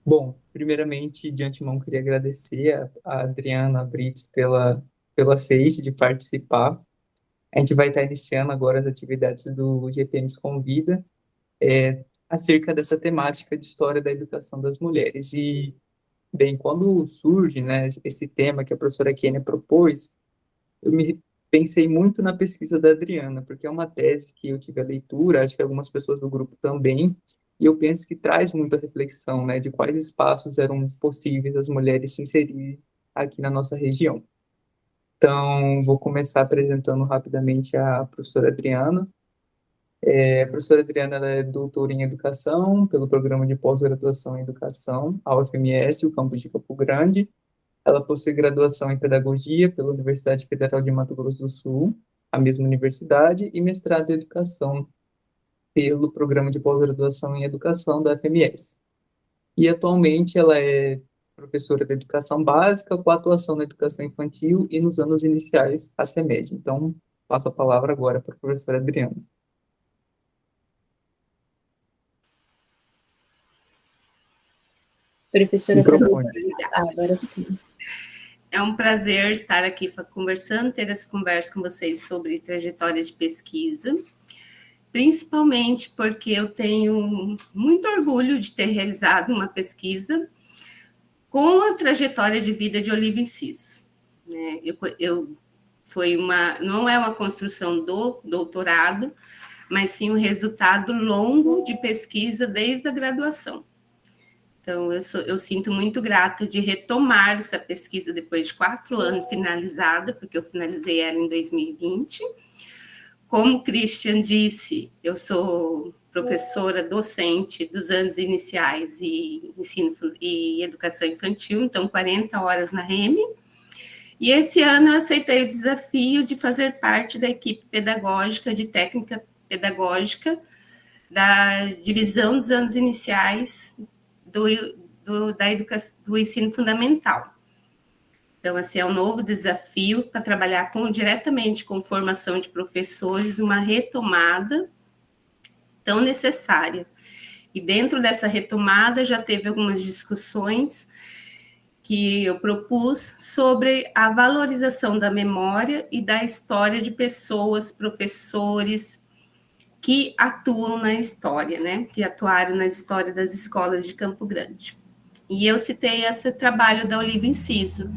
Bom, primeiramente, de antemão, queria agradecer a Adriana Brits pelo aceite de participar. A gente vai estar iniciando agora as atividades do GPMs Convida, acerca dessa temática de história da educação das mulheres. E, bem, quando surge, né, esse tema que a professora Kênia propôs, eu me pensei muito na pesquisa da Adriana, porque é uma tese que eu tive a leitura, acho que algumas pessoas do grupo também, e eu penso que traz muita reflexão, né, de quais espaços eram possíveis as mulheres se inserirem aqui na nossa região. Então, vou começar apresentando rapidamente a professora Adriana. A professora Adriana ela é doutora em Educação pelo Programa de Pós-Graduação em Educação, a UFMS, o campus de Campo Grande. Ela possui graduação em Pedagogia pela Universidade Federal de Mato Grosso do Sul, a mesma universidade, e mestrado em Educação pelo Programa de Pós-Graduação em Educação da FMS. E atualmente ela é professora de Educação Básica com atuação na Educação Infantil e nos anos iniciais, a CEMED. Então, passo a palavra agora para a professora Adriana. A professora acabou Microfone. de ligar. Agora sim. É um prazer estar aqui conversando, ter essa conversa com vocês sobre trajetória de pesquisa, principalmente porque eu tenho muito orgulho de ter realizado uma pesquisa com a trajetória de vida de Olivia Inciso. Não é uma construção do doutorado, mas sim um resultado longo de pesquisa desde a graduação. Então, eu sinto muito grata de retomar essa pesquisa depois de 4 anos finalizada, porque eu finalizei ela em 2020. Como o Christian disse, eu sou professora docente dos anos iniciais e ensino e educação infantil, então 40 horas na REME. E esse ano eu aceitei o desafio de fazer parte da equipe pedagógica de técnica pedagógica da divisão dos anos iniciais do ensino fundamental. Então, assim, é um novo desafio para trabalhar diretamente com formação de professores, uma retomada tão necessária. E dentro dessa retomada já teve algumas discussões que eu propus sobre a valorização da memória e da história de pessoas, professores, que atuam na história, né? Que atuaram na história das escolas de Campo Grande. E eu citei esse trabalho da Olivia Inciso,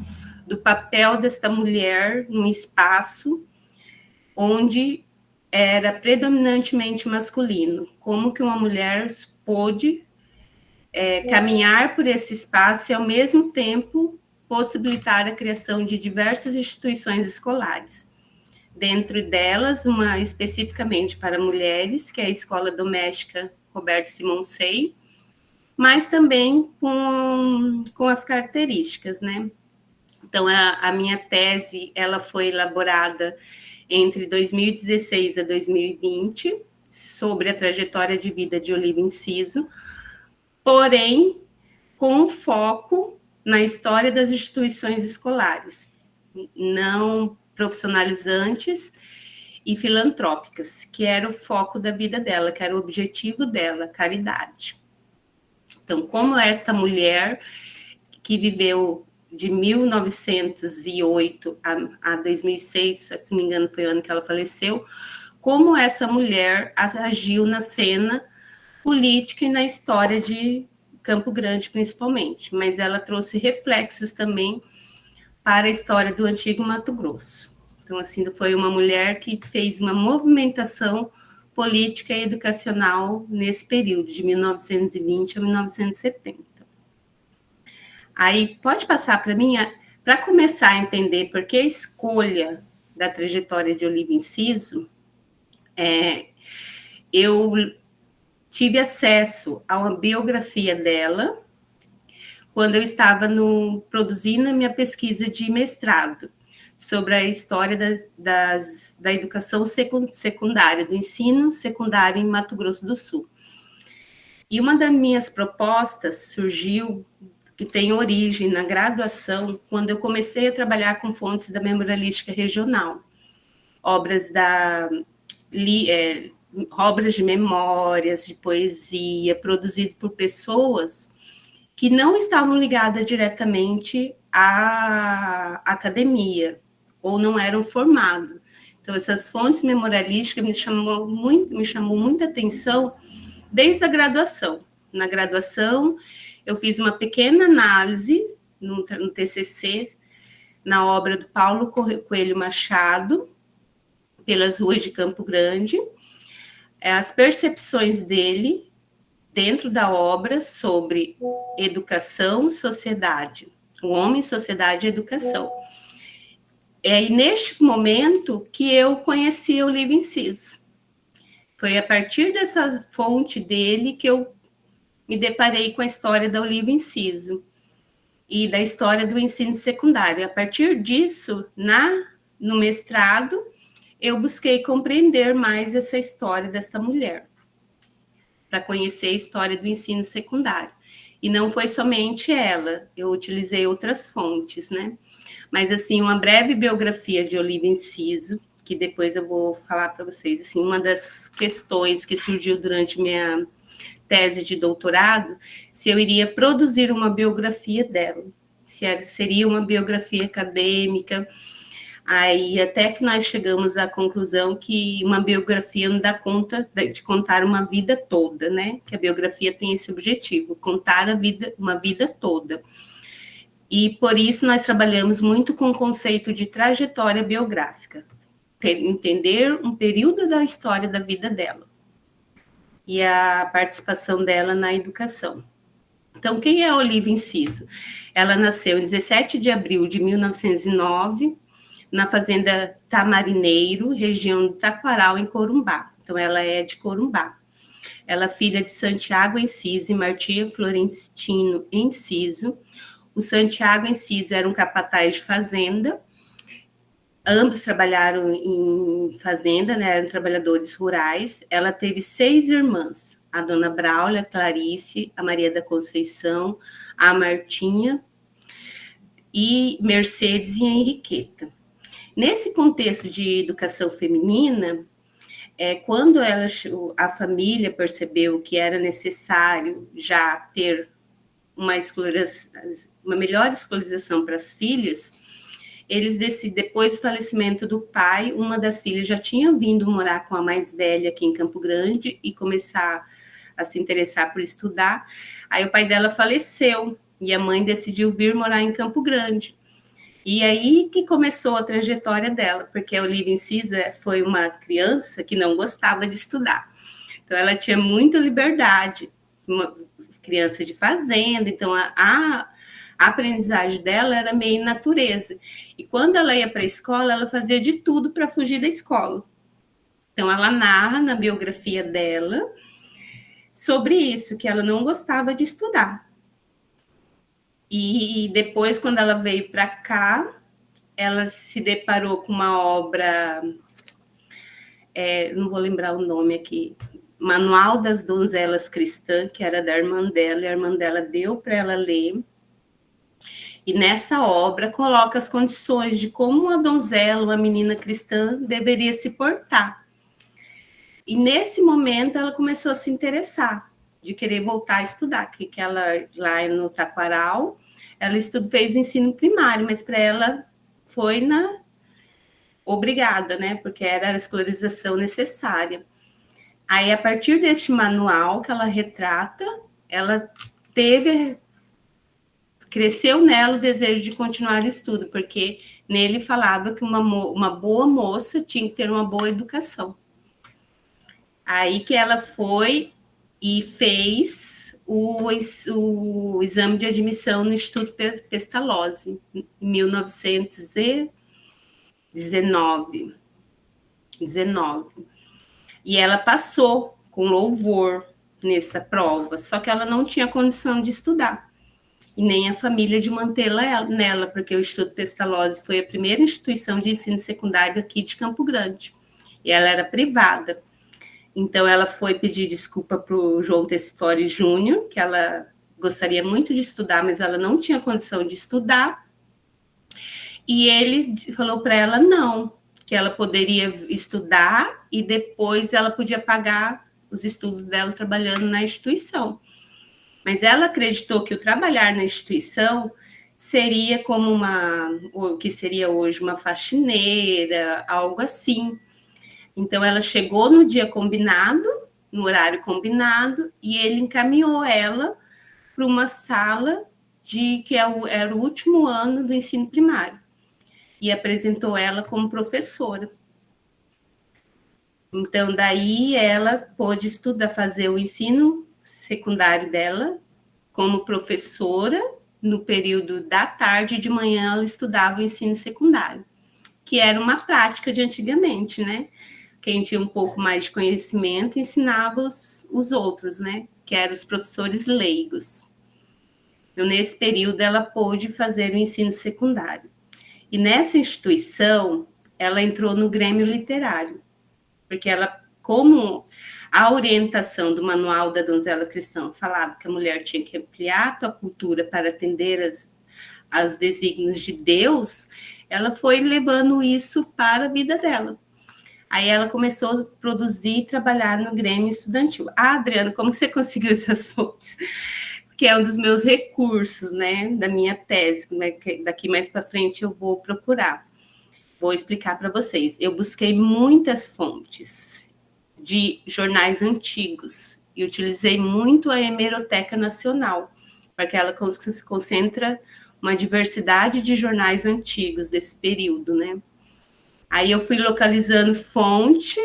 do papel desta mulher num espaço onde era predominantemente masculino. Como que uma mulher pôde caminhar por esse espaço e, ao mesmo tempo, possibilitar a criação de diversas instituições escolares. Dentro delas, uma especificamente para mulheres, que é a Escola Doméstica Roberto Simoncei, mas também com as características, né? Então, a minha tese, ela foi elaborada entre 2016 a 2020, sobre a trajetória de vida de Olivia Inciso, porém, com foco na história das instituições escolares, não profissionalizantes e filantrópicas, que era o foco da vida dela, que era o objetivo dela, caridade. Então, como esta mulher que viveu de 1908 a 2006, se não me engano foi o ano que ela faleceu, como essa mulher agiu na cena política e na história de Campo Grande, principalmente, mas ela trouxe reflexos também para a história do antigo Mato Grosso. Então, assim, foi uma mulher que fez uma movimentação política e educacional nesse período, de 1920 a 1970. Aí, pode passar para mim, para começar a entender por que a escolha da trajetória de Olivia Inciso, eu tive acesso a uma biografia dela quando eu estava produzindo a minha pesquisa de mestrado sobre a história da educação secundária, do ensino secundário em Mato Grosso do Sul. E uma das minhas propostas surgiu, que tem origem na graduação, quando eu comecei a trabalhar com fontes da memorialística regional, obras obras de memórias, de poesia, produzido por pessoas que não estavam ligadas diretamente à academia, ou não eram formados. Então, essas fontes memorialísticas me chamou muita atenção desde a graduação. Na graduação, eu fiz uma pequena análise no TCC, na obra do Paulo Coelho Machado, Pelas Ruas de Campo Grande, as percepções dele dentro da obra sobre educação, sociedade, o homem, sociedade e educação. É aí, neste momento, que eu conheci o Livre Inciso. Foi a partir dessa fonte dele que eu me deparei com a história do Livre Inciso e da história do ensino secundário. A partir disso, no mestrado, eu busquei compreender mais essa história dessa mulher, para conhecer a história do ensino secundário. E não foi somente ela, eu utilizei outras fontes, né? Mas, assim, uma breve biografia de Olívia Inciso, que depois eu vou falar para vocês. Assim, uma das questões que surgiu durante minha tese de doutorado, se eu iria produzir uma biografia dela, se seria uma biografia acadêmica. Aí até que nós chegamos à conclusão que uma biografia não dá conta de contar uma vida toda, né? Que a biografia tem esse objetivo, contar uma vida toda. E por isso nós trabalhamos muito com o conceito de trajetória biográfica, entender um período da história da vida dela e a participação dela na educação. Então, quem é Olívia Inciso? Ela nasceu em 17 de abril de 1909, na fazenda Tamarineiro, região do Taquaral, em Corumbá. Então, ela é de Corumbá. Ela é filha de Santiago Inciso e Martia Florentino Inciso. O Santiago Inciso era um capataz de fazenda. Ambos trabalharam em fazenda, né? Eram trabalhadores rurais. Ela teve 6 irmãs, a Dona Braulia, a Clarice, a Maria da Conceição, a Martinha, e Mercedes e Henriqueta. Nesse contexto de educação feminina, quando a família percebeu que era necessário já ter uma melhor escolarização para as filhas, eles depois do falecimento do pai, uma das filhas já tinha vindo morar com a mais velha aqui em Campo Grande e começar a se interessar por estudar. Aí o pai dela faleceu e a mãe decidiu vir morar em Campo Grande. E aí que começou a trajetória dela, porque a Olívia Inciso foi uma criança que não gostava de estudar. Então, ela tinha muita liberdade, uma criança de fazenda, então a aprendizagem dela era meio natureza. E quando ela ia para a escola, ela fazia de tudo para fugir da escola. Então, ela narra na biografia dela sobre isso, que ela não gostava de estudar. E depois, quando ela veio para cá, ela se deparou com uma obra, não vou lembrar o nome aqui, Manual das Donzelas Cristãs, que era da irmã dela, e a irmã dela deu para ela ler. E nessa obra coloca as condições de como uma donzela, uma menina cristã, deveria se portar. E nesse momento ela começou a se interessar, de querer voltar a estudar, que ela, lá no Taquaral, ela fez o ensino primário, mas para ela foi obrigada, né? Porque era a escolarização necessária. Aí, a partir deste manual que ela retrata, ela cresceu nela o desejo de continuar o estudo, porque nele falava que uma boa moça tinha que ter uma boa educação. Aí que ela foi e fez o exame de admissão no Instituto Pestalozzi, em 1919. E ela passou com louvor nessa prova, só que ela não tinha condição de estudar, e nem a família de mantê-la nela, porque o Instituto Pestalozzi foi a primeira instituição de ensino secundário aqui de Campo Grande, e ela era privada. Então, ela foi pedir desculpa para o João Tessitore Júnior, que ela gostaria muito de estudar, mas ela não tinha condição de estudar. E ele falou para ela não, que ela poderia estudar e depois ela podia pagar os estudos dela trabalhando na instituição. Mas ela acreditou que o trabalhar na instituição seria como o que seria hoje uma faxineira, algo assim. Então, ela chegou no dia combinado, no horário combinado, e ele encaminhou ela para uma sala que era o último ano do ensino primário, e apresentou ela como professora. Então, daí ela pôde estudar, fazer o ensino secundário dela como professora no período da tarde, e de manhã ela estudava o ensino secundário, que era uma prática de antigamente, né? Quem tinha um pouco mais de conhecimento ensinava os outros, né? Que eram os professores leigos. Então, nesse período, ela pôde fazer o ensino secundário. E nessa instituição, ela entrou no Grêmio Literário, porque ela, como a orientação do Manual da Donzela Cristã falava que a mulher tinha que ampliar a sua cultura para atender as desígnios de Deus, ela foi levando isso para a vida dela. Aí ela começou a produzir e trabalhar no Grêmio Estudantil. Ah, Adriana, como você conseguiu essas fontes? Que é um dos meus recursos, né, da minha tese. Daqui mais para frente eu vou procurar. Vou explicar para vocês. Eu busquei muitas fontes de jornais antigos e utilizei muito a Hemeroteca Nacional, porque ela concentra uma diversidade de jornais antigos desse período, né? Aí eu fui localizando fonte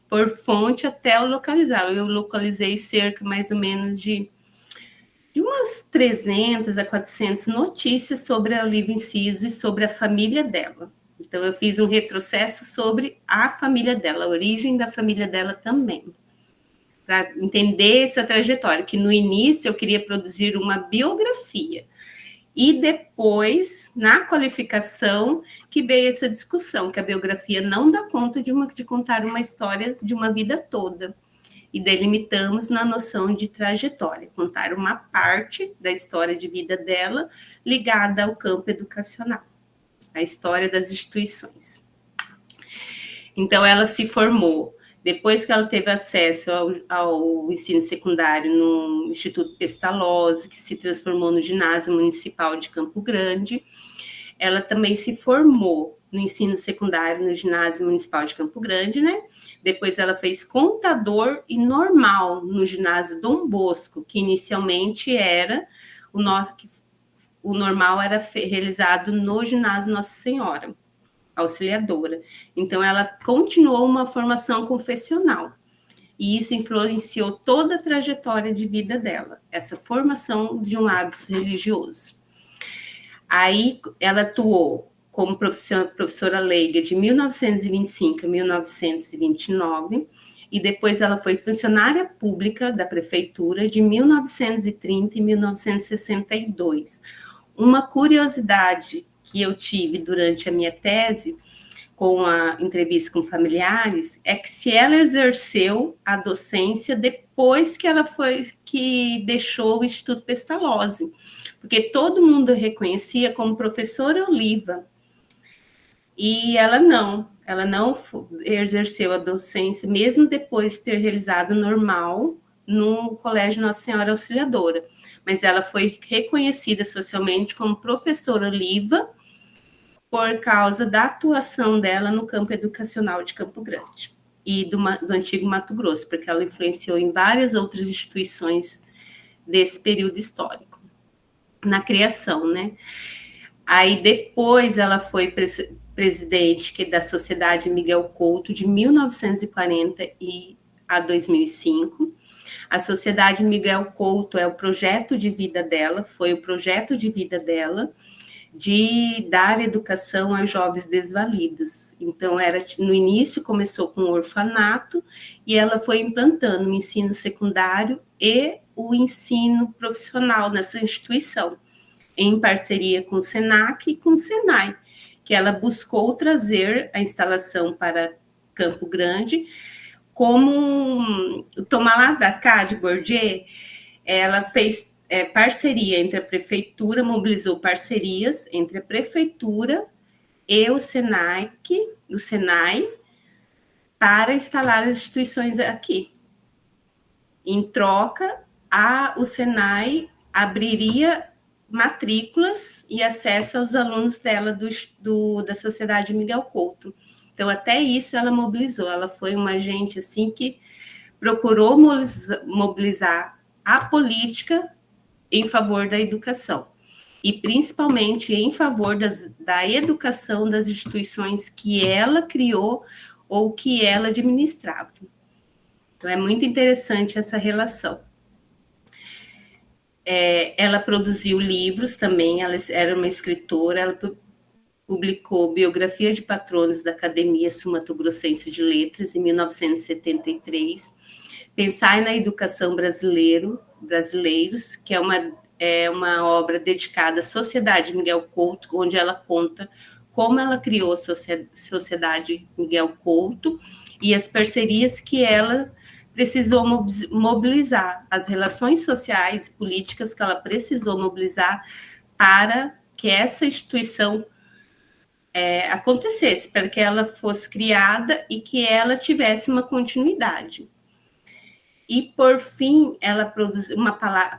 por fonte até eu localizar. Eu localizei cerca mais ou menos de umas 300 a 400 notícias sobre a Olivia Inciso e sobre a família dela. Então, eu fiz um retrocesso sobre a família dela, a origem da família dela também, para entender essa trajetória, que no início eu queria produzir uma biografia, e depois, na qualificação, que veio essa discussão, que a biografia não dá conta de contar uma história de uma vida toda. E delimitamos na noção de trajetória, contar uma parte da história de vida dela ligada ao campo educacional, a história das instituições. Então, ela se formou, depois que ela teve acesso ao ensino secundário no Instituto Pestalozzi, que se transformou no Ginásio Municipal de Campo Grande. Ela também se formou no ensino secundário no Ginásio Municipal de Campo Grande, né? Depois ela fez contador e normal no Ginásio Dom Bosco, que inicialmente era o normal era realizado no Ginásio Nossa Senhora Auxiliadora. Então, ela continuou uma formação confessional. E isso influenciou toda a trajetória de vida dela, essa formação de um hábito religioso. Aí, ela atuou como professora leiga de 1925 a 1929, e depois ela foi funcionária pública da prefeitura de 1930 e 1962. Uma curiosidade que eu tive durante a minha tese, com a entrevista com familiares, é que se ela exerceu a docência depois que deixou o Instituto Pestalozzi, porque todo mundo a reconhecia como professora Oliva, e ela não exerceu a docência, mesmo depois de ter realizado normal no Colégio Nossa Senhora Auxiliadora, mas ela foi reconhecida socialmente como professora Oliva por causa da atuação dela no campo educacional de Campo Grande e do antigo Mato Grosso, porque ela influenciou em várias outras instituições desse período histórico, na criação, né? Aí depois ela foi presidente da Sociedade Miguel Couto de 1940 a 2005. A Sociedade Miguel Couto é o projeto de vida dela, foi o projeto de vida dela, de dar educação aos jovens desvalidos. Então, no início começou com o orfanato e ela foi implantando o ensino secundário e o ensino profissional nessa instituição, em parceria com o SENAC e com o SENAI, que ela buscou trazer a instalação para Campo Grande, como o Tomar lá da cá de Bourdieu, ela fez parceria entre a prefeitura, mobilizou parcerias entre a prefeitura e o Senai para instalar as instituições aqui. Em troca, o Senai abriria matrículas e acesso aos alunos dela da Sociedade Miguel Couto. Então, até isso ela mobilizou. Ela foi uma agente assim, que procurou mobilizar a política em favor da educação, e principalmente em favor da educação das instituições que ela criou ou que ela administrava. Então, é muito interessante essa relação. Ela produziu livros também, ela era uma escritora, ela publicou Biografia de Patronos da Academia Sul-Mato-Grossense de Letras, em 1973, Pensar na Educação Brasileiros, que é uma obra dedicada à Sociedade Miguel Couto, onde ela conta como ela criou a Sociedade Miguel Couto e as parcerias que ela precisou mobilizar, as relações sociais e políticas que ela precisou mobilizar para que essa instituição acontecesse, para que ela fosse criada e que ela tivesse uma continuidade. E, por fim, ela produziu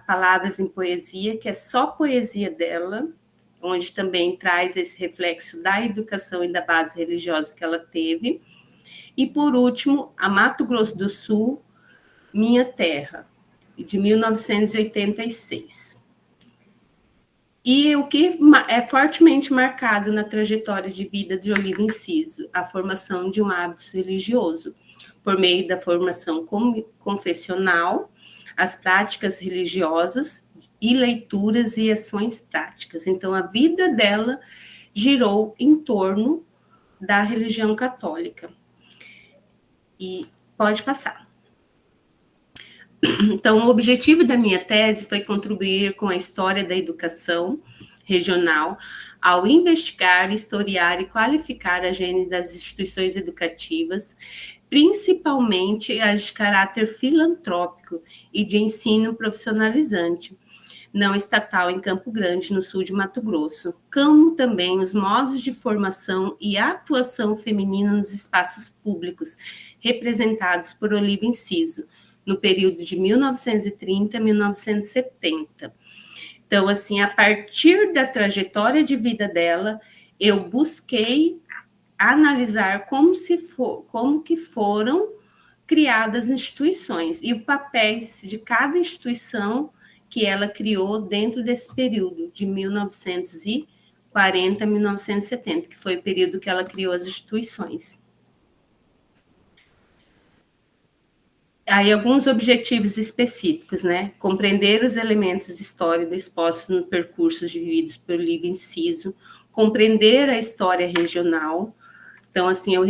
Palavras em Poesia, que é só poesia dela, onde também traz esse reflexo da educação e da base religiosa que ela teve. E, por último, a Mato Grosso do Sul, Minha Terra, de 1986. E o que é fortemente marcado na trajetória de vida de Oliva Inciso, a formação de um hábito religioso, por meio da formação confessional, as práticas religiosas e leituras e ações práticas. Então, a vida dela girou em torno da religião católica. E pode passar. Então, o objetivo da minha tese foi contribuir com a história da educação regional ao investigar, historiar e qualificar a gênese das instituições educativas, principalmente as de caráter filantrópico e de ensino profissionalizante, não estatal em Campo Grande, no sul de Mato Grosso, como também os modos de formação e atuação feminina nos espaços públicos, representados por Oliva Inciso, no período de 1930 a 1970. Então, assim, a partir da trajetória de vida dela, eu busquei analisar como que foram criadas instituições e o papel de cada instituição que ela criou dentro desse período, de 1940 a 1970, que foi o período que ela criou as instituições. Aí, alguns objetivos específicos, né? Compreender os elementos históricos expostos no percurso vividos por Oliva Inciso, compreender a história regional. Então, assim, eu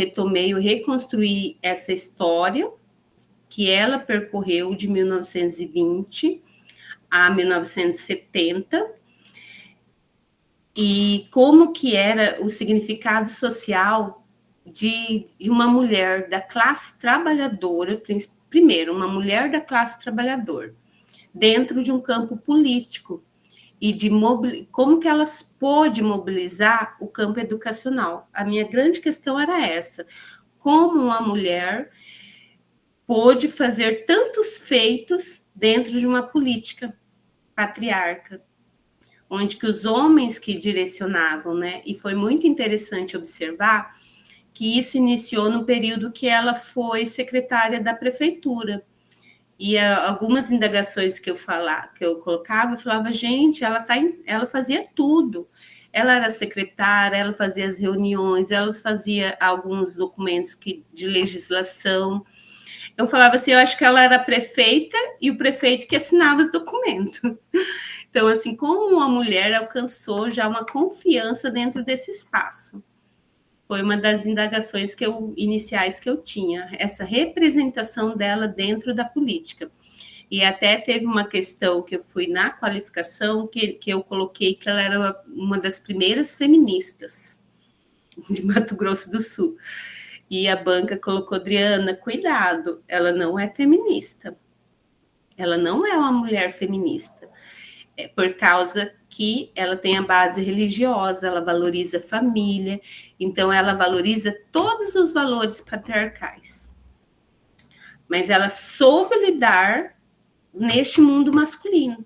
reconstruí essa história que ela percorreu de 1920 a 1970, e como que era o significado social de uma mulher da classe trabalhadora, primeiro, uma mulher da classe trabalhadora, dentro de um campo político, e de como que elas pôde mobilizar o campo educacional. A minha grande questão era essa: como uma mulher pôde fazer tantos feitos dentro de uma política patriarca, onde que os homens que direcionavam, né? E foi muito interessante observar que isso iniciou no período que ela foi secretária da prefeitura. E algumas indagações que eu colocava, eu falava, gente, ela fazia tudo. Ela era secretária, ela fazia as reuniões, ela fazia alguns documentos de legislação. Eu falava assim, eu acho que ela era prefeita e o prefeito que assinava os documentos. Então, assim, como uma mulher alcançou já uma confiança dentro desse espaço? Foi uma das indagações iniciais que eu tinha, essa representação dela dentro da política. E até teve uma questão que eu fui na qualificação, que eu coloquei que ela era uma das primeiras feministas de Mato Grosso do Sul. E a banca colocou, Adriana, cuidado, ela não é feminista. Ela não é uma mulher feminista. Por causa que ela tem a base religiosa, ela valoriza a família, então ela valoriza todos os valores patriarcais. Mas ela soube lidar neste mundo masculino.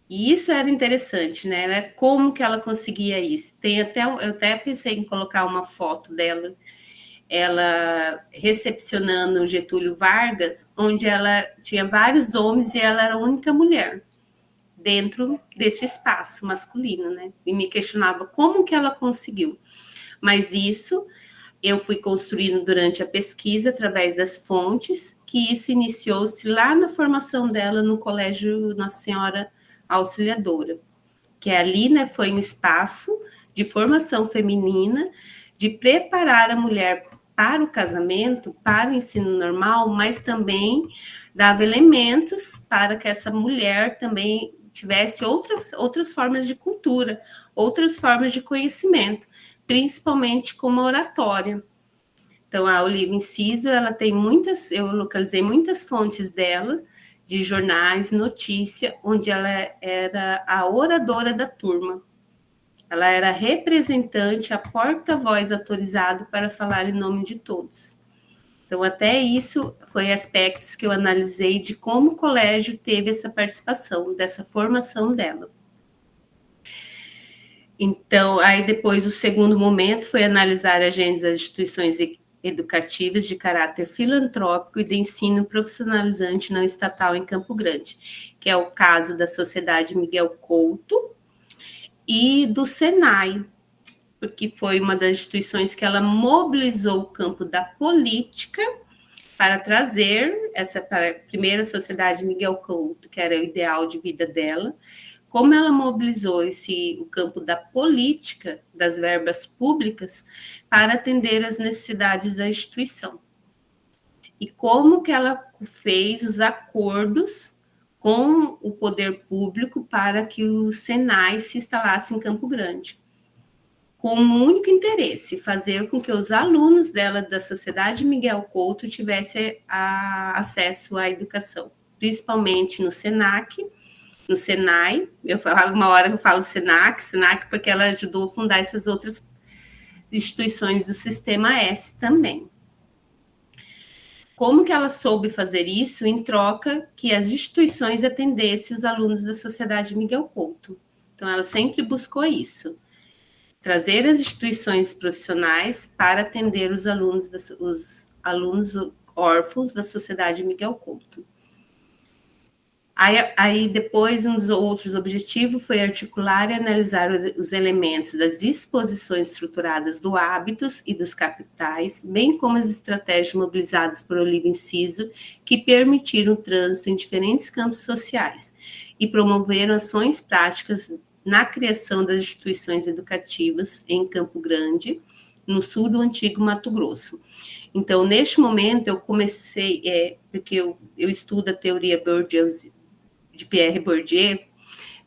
E isso era interessante, né? Como que ela conseguia isso? Eu até pensei em colocar uma foto dela, ela recepcionando o Getúlio Vargas, onde ela tinha vários homens e ela era a única mulher dentro desse espaço masculino, né? E me questionava como que ela conseguiu. Mas isso eu fui construindo durante a pesquisa, através das fontes, que isso iniciou-se lá na formação dela no Colégio Nossa Senhora Auxiliadora, que ali, né, foi um espaço de formação feminina, de preparar a mulher para o casamento, para o ensino normal, mas também dava elementos para que essa mulher também tivesse outras formas de cultura, outras formas de conhecimento, principalmente como oratória. Então, a Olivia Inciso, ela tem eu localizei muitas fontes dela, de jornais, notícia, onde ela era a oradora da turma. Ela era a representante, a porta-voz autorizado para falar em nome de todos. Então, até isso foi aspectos que eu analisei de como o colégio teve essa participação, dessa formação dela. Então, aí depois o segundo momento foi analisar a agenda das instituições educativas de caráter filantrópico e de ensino profissionalizante não estatal em Campo Grande, que é o caso da Sociedade Miguel Couto e do Senai, porque foi uma das instituições que ela mobilizou o campo da política para trazer para a primeira Sociedade Miguel Couto, que era o ideal de vida dela, como ela mobilizou o campo da política, das verbas públicas, para atender às necessidades da instituição. E como que ela fez os acordos com o poder público para que o Senai se instalasse em Campo Grande. Com um único interesse, fazer com que os alunos dela, da Sociedade Miguel Couto, tivessem acesso à educação, principalmente no SENAC, no Senai. Eu falo uma hora que eu falo Senac, porque ela ajudou a fundar essas outras instituições do Sistema S também. Como que ela soube fazer isso? Em troca que as instituições atendessem os alunos da Sociedade Miguel Couto. Então, ela sempre buscou isso, trazer as instituições profissionais para atender os alunos órfãos da Sociedade Miguel Couto. Aí depois, um dos outros objetivos foi articular e analisar os elementos das disposições estruturadas do hábitos e dos capitais, bem como as estratégias mobilizadas por Olivia Inciso, que permitiram o trânsito em diferentes campos sociais e promoveram ações práticas na criação das instituições educativas em Campo Grande, no sul do antigo Mato Grosso. Então, neste momento, eu comecei, porque eu estudo a teoria de Pierre Bourdieu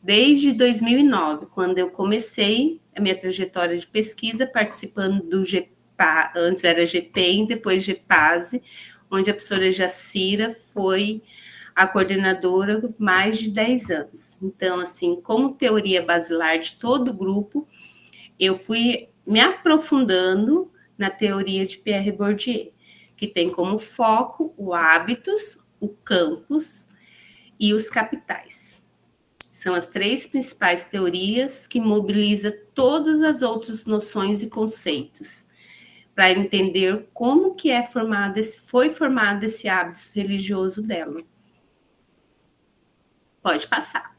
desde 2009, quando eu comecei a minha trajetória de pesquisa participando do GEPA, antes era GPEM, depois GEPASE, onde a professora Jacira foi a coordenadora por mais de 10 anos. Então, assim, como teoria basilar de todo o grupo, eu fui me aprofundando na teoria de Pierre Bourdieu, que tem como foco o hábitos, o campus e os capitais. São as três principais teorias que mobilizam todas as outras noções e conceitos para entender como que foi formado esse hábito religioso dela. Pode passar.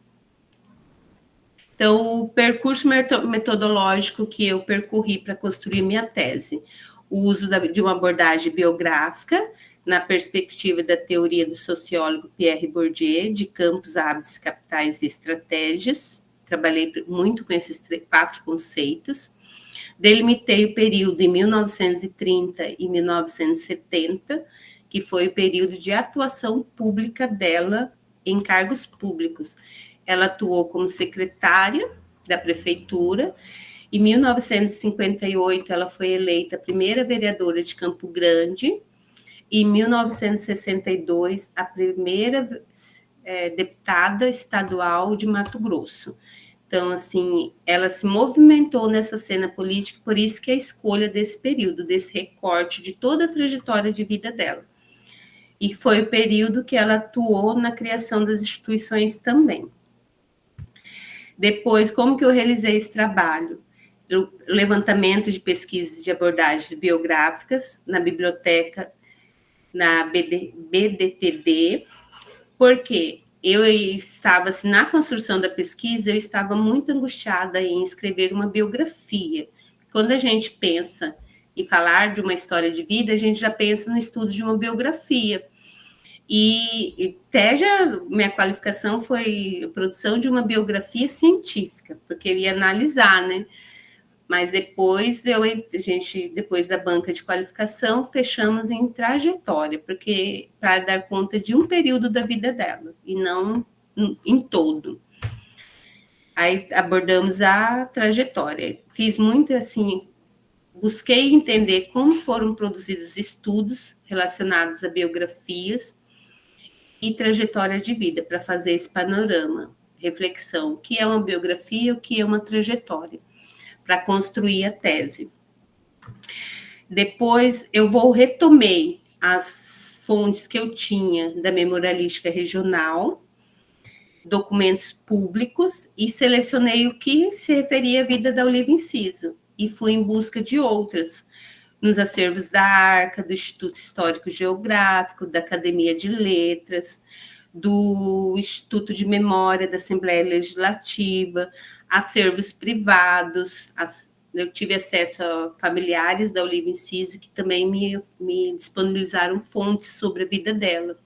Então, o percurso metodológico que eu percorri para construir minha tese, o uso de uma abordagem biográfica, na perspectiva da teoria do sociólogo Pierre Bourdieu, de campos, hábitos, capitais e estratégias. Trabalhei muito com esses 4 conceitos. Delimitei o período em 1930 e 1970, que foi o período de atuação pública dela em cargos públicos. Ela atuou como secretária da prefeitura. Em 1958, ela foi eleita a primeira vereadora de Campo Grande. Em 1962, a primeira deputada estadual de Mato Grosso. Então, assim, ela se movimentou nessa cena política, por isso que a escolha desse período, desse recorte de toda a trajetória de vida dela. e foi o período que ela atuou na criação das instituições também. Depois, como que eu realizei esse trabalho? O levantamento de pesquisas de abordagens biográficas na biblioteca, na BDTD, porque eu estava, assim, na construção da pesquisa, eu estava muito angustiada em escrever uma biografia. Quando a gente pensa em falar de uma história de vida, a gente já pensa no estudo de uma biografia. E até minha qualificação foi a produção de uma biografia científica, porque eu ia analisar, né? Mas depois depois da banca de qualificação, fechamos em trajetória, porque para dar conta de um período da vida dela, e não em todo. Aí abordamos a trajetória. Fiz muito assim, busquei entender como foram produzidos estudos relacionados a biografias e trajetória de vida, para fazer esse panorama, reflexão, o que é uma biografia, o que é uma trajetória, para construir a tese. Depois eu retomei as fontes que eu tinha da memorialística regional, documentos públicos, e selecionei o que se referia à vida da Olívia Inciso, e fui em busca de outras, nos acervos da Arca, do Instituto Histórico Geográfico, da Academia de Letras, do Instituto de Memória da Assembleia Legislativa, acervos privados. Eu tive acesso a familiares da Olívia Inciso, que também me disponibilizaram fontes sobre a vida dela.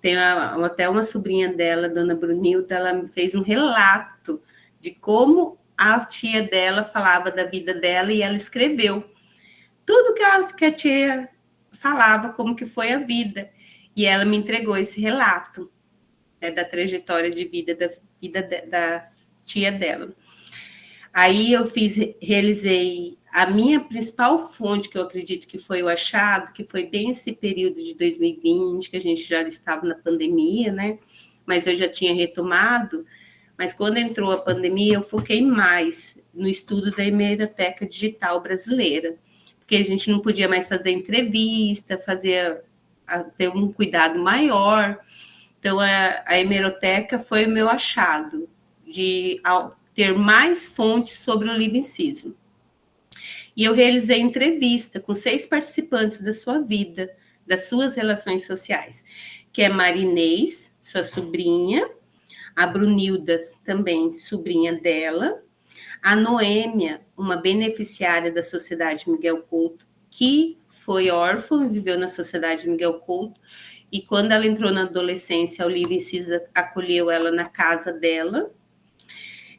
Tem até uma sobrinha dela, dona Brunilda, ela me fez um relato de como a tia dela falava da vida dela, e ela escreveu tudo que a tia falava, como que foi a vida. E ela me entregou esse relato, né, da trajetória de vida da tia dela. Aí eu realizei a minha principal fonte, que eu acredito que foi o achado, que foi bem esse período de 2020, que a gente já estava na pandemia, né? Mas eu já tinha retomado. Mas quando entrou a pandemia, eu foquei mais no estudo da hemeroteca digital brasileira, porque a gente não podia mais fazer entrevista, ter um cuidado maior. Então, a hemeroteca foi o meu achado, de ter mais fontes sobre o Olívia Inciso. E eu realizei entrevista com 6 participantes da sua vida, das suas relações sociais, que é Marinês, sua sobrinha, a Brunilda, também sobrinha dela, a Noêmia, uma beneficiária da Sociedade Miguel Couto, que foi órfã, viveu na Sociedade Miguel Couto, e quando ela entrou na adolescência, a Olívia Inciso acolheu ela na casa dela.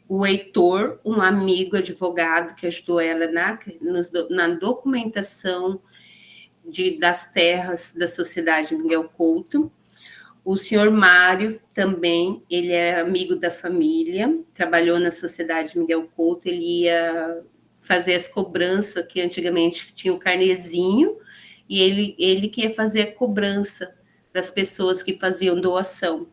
O Heitor, um amigo advogado que ajudou ela na documentação das terras da Sociedade Miguel Couto. O senhor Mário também, ele é amigo da família, trabalhou na Sociedade Miguel Couto, ele ia fazer as cobranças, que antigamente tinha o carnezinho, e ele que ia fazer a cobrança das pessoas que faziam doação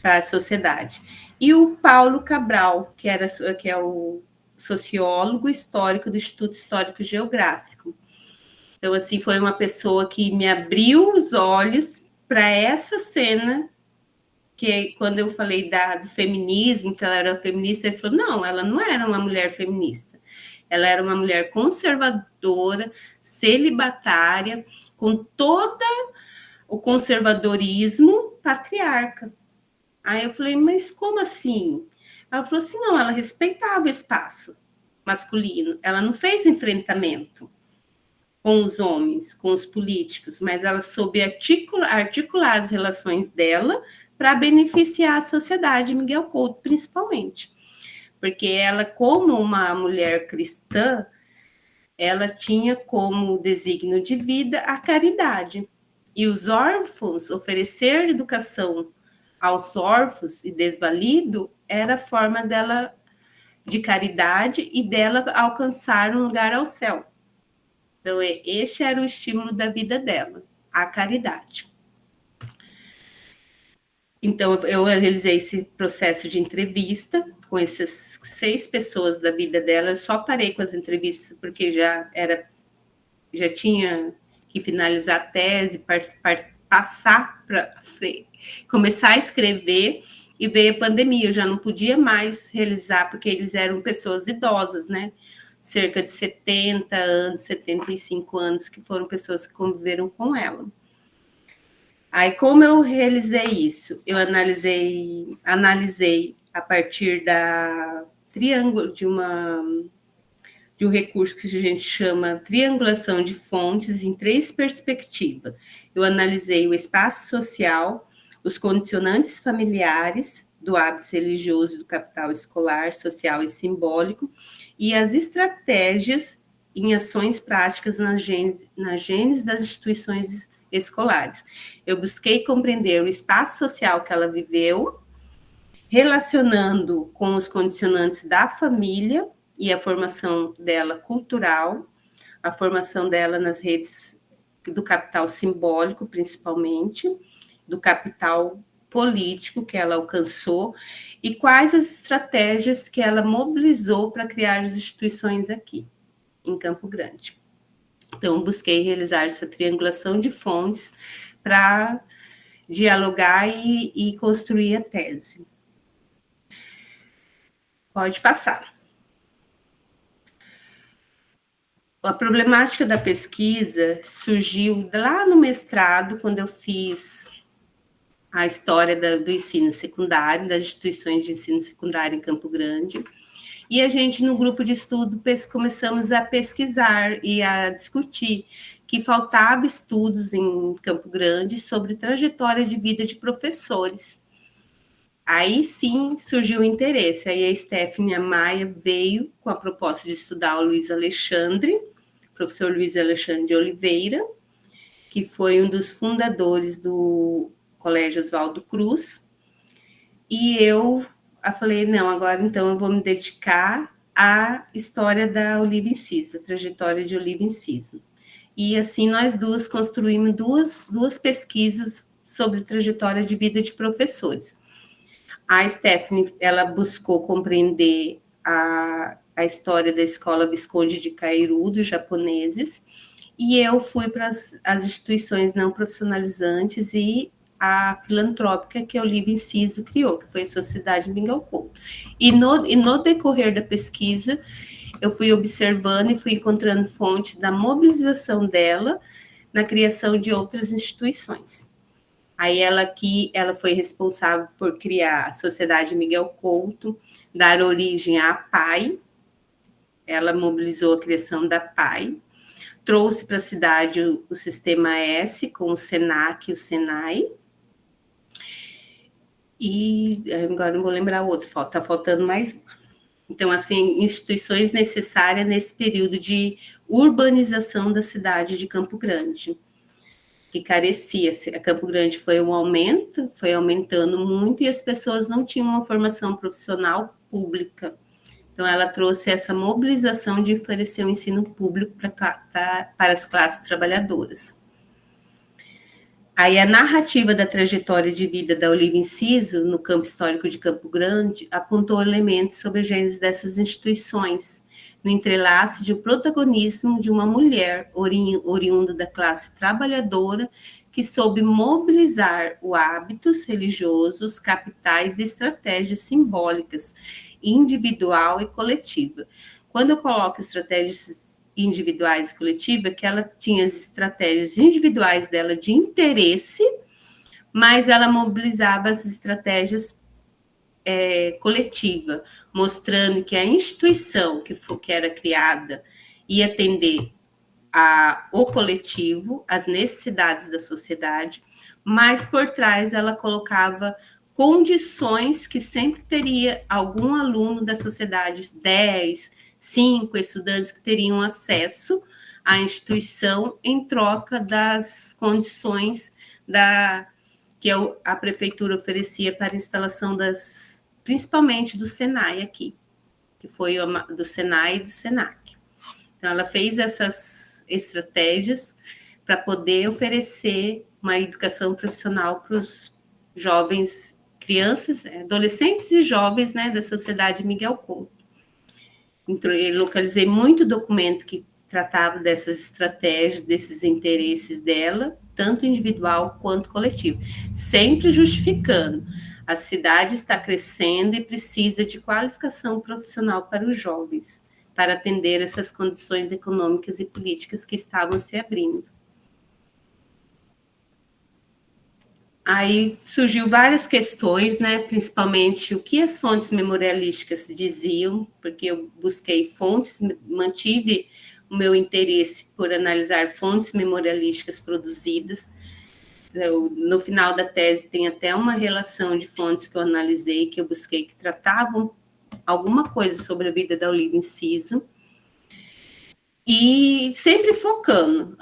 para a sociedade. E o Paulo Cabral, que é o sociólogo histórico do Instituto Histórico Geográfico. Então, assim, foi uma pessoa que me abriu os olhos para essa cena, que quando eu falei do feminismo, que ela era feminista, ele falou, não, ela não era uma mulher feminista. Ela era uma mulher conservadora, celibatária, com todo o conservadorismo patriarca. Aí eu falei, mas como assim? Ela falou assim, não, ela respeitava o espaço masculino, ela não fez enfrentamento com os homens, com os políticos, mas ela soube articular as relações dela para beneficiar a sociedade Miguel Couto, principalmente. Porque ela, como uma mulher cristã, ela tinha como desígnio de vida a caridade. E os órfãos, oferecer educação aos órfãos e desvalidos era a forma dela de caridade e dela alcançar um lugar ao céu. Então, este era o estímulo da vida dela, a caridade. Então, eu realizei esse processo de entrevista com essas 6 pessoas da vida dela. Eu só parei com as entrevistas porque já tinha que finalizar a tese, passar para começar a escrever, e veio a pandemia, eu já não podia mais realizar, porque eles eram pessoas idosas, né? Cerca de 70 anos, 75 anos, que foram pessoas que conviveram com ela. Aí, como eu realizei isso? Eu analisei a partir da triângulo de um recurso que a gente chama triangulação de fontes em 3 perspectivas. Eu analisei o espaço social, os condicionantes familiares do hábito religioso, do capital escolar, social e simbólico, e as estratégias em ações práticas na gênese das instituições escolares. Eu busquei compreender o espaço social que ela viveu, relacionando com os condicionantes da família e a formação dela cultural, a formação dela nas redes do capital simbólico, principalmente, do capital político que ela alcançou, e quais as estratégias que ela mobilizou para criar as instituições aqui, em Campo Grande. Então, busquei realizar essa triangulação de fontes para dialogar e construir a tese. Pode passar. A problemática da pesquisa surgiu lá no mestrado, quando eu fiz a história do ensino secundário, das instituições de ensino secundário em Campo Grande, e a gente, no grupo de estudo, começamos a pesquisar e a discutir que faltava estudos em Campo Grande sobre trajetória de vida de professores. Aí sim surgiu o interesse. Aí a Stephanie Maia veio com a proposta de estudar o Luiz Alexandre, professor Luiz Alexandre de Oliveira, que foi um dos fundadores do Colégio Oswaldo Cruz. E eu falei, não, agora então eu vou me dedicar à história da Olívia Enciso, a trajetória de Olívia Enciso. E assim nós duas construímos duas pesquisas sobre trajetória de vida de professores. A Stephanie, ela buscou compreender a história da Escola Visconde de Cairu, dos japoneses, e eu fui para as instituições não profissionalizantes e a filantrópica que a Olívia Enciso criou, que foi a Sociedade Miguel Couto. E no decorrer da pesquisa, eu fui observando e fui encontrando fonte da mobilização dela na criação de outras instituições. Aí ela foi responsável por criar a Sociedade Miguel Couto, dar origem à PAI. Ela mobilizou a criação da PAI, trouxe para a cidade o Sistema S, com o SENAC e o SENAI. E agora não vou lembrar o outro, está faltando mais. Então, assim, instituições necessárias nesse período de urbanização da cidade de Campo Grande, que carecia. A Campo Grande foi aumentando muito, e as pessoas não tinham uma formação profissional pública. Então, ela trouxe essa mobilização de oferecer um ensino público para as classes trabalhadoras. Aí, a narrativa da trajetória de vida da Olívia Enciso, no campo histórico de Campo Grande, apontou elementos sobre a gênese dessas instituições, no entrelace de protagonismo de uma mulher oriunda da classe trabalhadora que soube mobilizar os hábitos religiosos, capitais e estratégias simbólicas, individual e coletiva. Quando eu coloco estratégias individuais e coletiva, que ela tinha as estratégias individuais dela de interesse, mas ela mobilizava as estratégias coletiva, mostrando que a instituição que era criada ia atender o coletivo, as necessidades da sociedade, mas por trás ela colocava condições que sempre teria algum aluno da sociedade, 5 estudantes que teriam acesso à instituição em troca das condições que a prefeitura oferecia para a instalação principalmente do SENAI aqui, que foi do SENAI e do SENAC. Então, ela fez essas estratégias para poder oferecer uma educação profissional para os jovens, crianças, adolescentes e jovens, né, da Sociedade Miguel Couto. Localizei muito documento que tratava dessas estratégias, desses interesses dela, tanto individual quanto coletivo, sempre justificando. A cidade está crescendo e precisa de qualificação profissional para os jovens, para atender essas condições econômicas e políticas que estavam se abrindo. Aí surgiu várias questões, né? Principalmente o que as fontes memorialísticas diziam, porque eu busquei fontes, mantive o meu interesse por analisar fontes memorialísticas produzidas. No final da tese tem até uma relação de fontes que eu analisei, que eu busquei, que tratavam alguma coisa sobre a vida da Olívia Inciso. E sempre focando.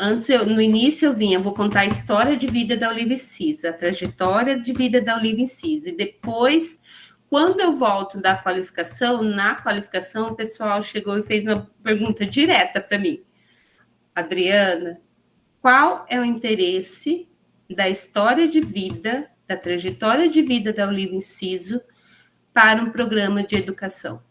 No início eu vinha, vou contar a história de vida da Olívia Inciso, a trajetória de vida da Olívia Inciso. E depois, quando eu volto da qualificação, na qualificação o pessoal chegou e fez uma pergunta direta para mim. Adriana, qual é o interesse da história de vida, da trajetória de vida da Olívia Inciso para um programa de educação?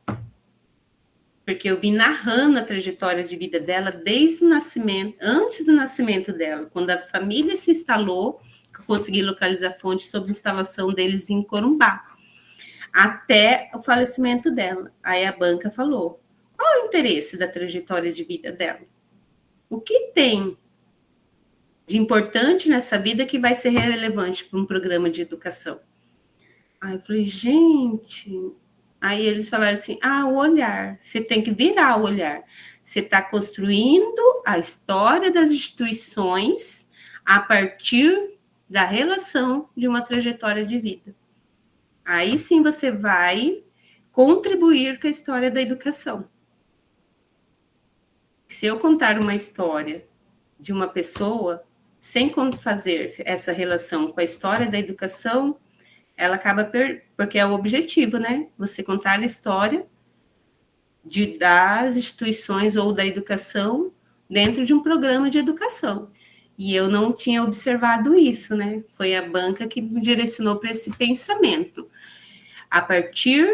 Porque eu vim narrando a trajetória de vida dela desde o nascimento, antes do nascimento dela, quando a família se instalou, que eu consegui localizar fontes sobre a instalação deles em Corumbá, até o falecimento dela. Aí a banca falou, qual é o interesse da trajetória de vida dela? O que tem de importante nessa vida que vai ser relevante para um programa de educação? Aí eu falei, gente... Aí eles falaram assim, o olhar, você tem que virar o olhar. Você está construindo a história das instituições a partir da relação de uma trajetória de vida. Aí sim você vai contribuir com a história da educação. Se eu contar uma história de uma pessoa, sem fazer essa relação com a história da educação, ela acaba porque é o objetivo, né? Você contar a história das instituições ou da educação dentro de um programa de educação. E eu não tinha observado isso, né? Foi a banca que me direcionou para esse pensamento. A partir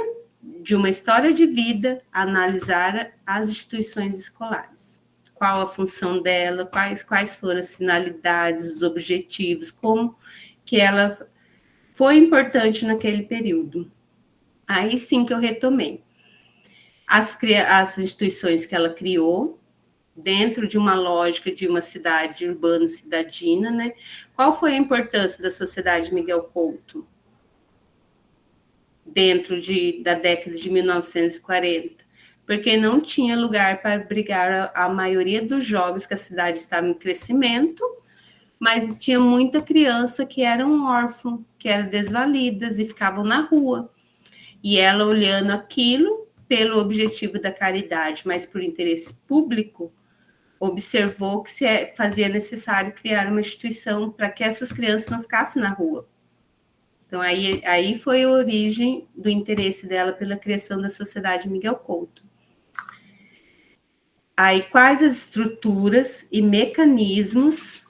de uma história de vida, analisar as instituições escolares. Qual a função dela, quais foram as finalidades, os objetivos, como que ela foi importante naquele período. Aí sim que eu retomei. As instituições que ela criou, dentro de uma lógica de uma cidade urbano-cidadina, né? Qual foi a importância da Sociedade Miguel Couto? Dentro da década de 1940. Porque não tinha lugar para abrigar a maioria dos jovens, que a cidade estava em crescimento, mas tinha muita criança que eram órfãos, que eram desvalidas e ficavam na rua. E ela, olhando aquilo pelo objetivo da caridade, mas por interesse público, observou que se fazia necessário criar uma instituição para que essas crianças não ficassem na rua. Então, aí foi a origem do interesse dela pela criação da Sociedade Miguel Couto. Aí, quais as estruturas e mecanismos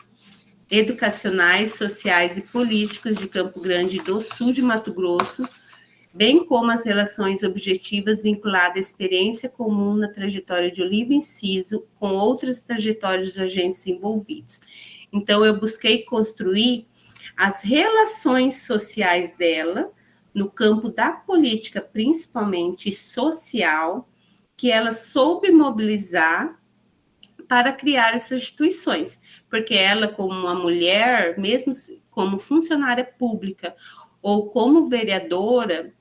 educacionais, sociais e políticos de Campo Grande do Sul de Mato Grosso, bem como as relações objetivas vinculadas à experiência comum na trajetória de Olívia Inciso com outras trajetórias de agentes envolvidos. Então, eu busquei construir as relações sociais dela no campo da política, principalmente social, que ela soube mobilizar para criar essas instituições, porque ela, como uma mulher, mesmo como funcionária pública ou como vereadora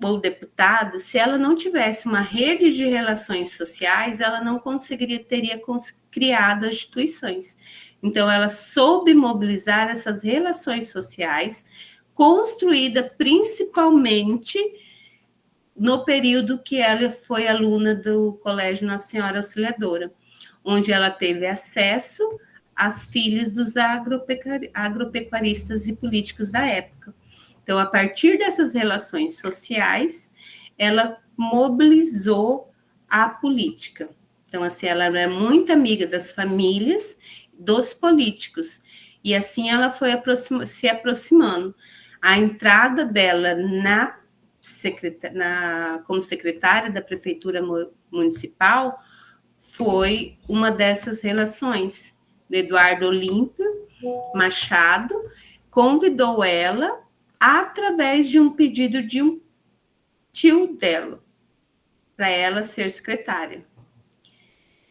ou deputada, se ela não tivesse uma rede de relações sociais, ela não teria criado as instituições. Então, ela soube mobilizar essas relações sociais, construída principalmente no período que ela foi aluna do Colégio Nossa Senhora Auxiliadora, onde ela teve acesso às filhas dos agropecuaristas e políticos da época. Então, a partir dessas relações sociais, ela mobilizou a política. Então, assim, ela é muito amiga das famílias, dos políticos, e assim ela foi se aproximando. A entrada dela como secretária da Prefeitura Municipal foi uma dessas relações. Eduardo Olímpio Machado convidou ela através de um pedido de um tio dela, para ela ser secretária.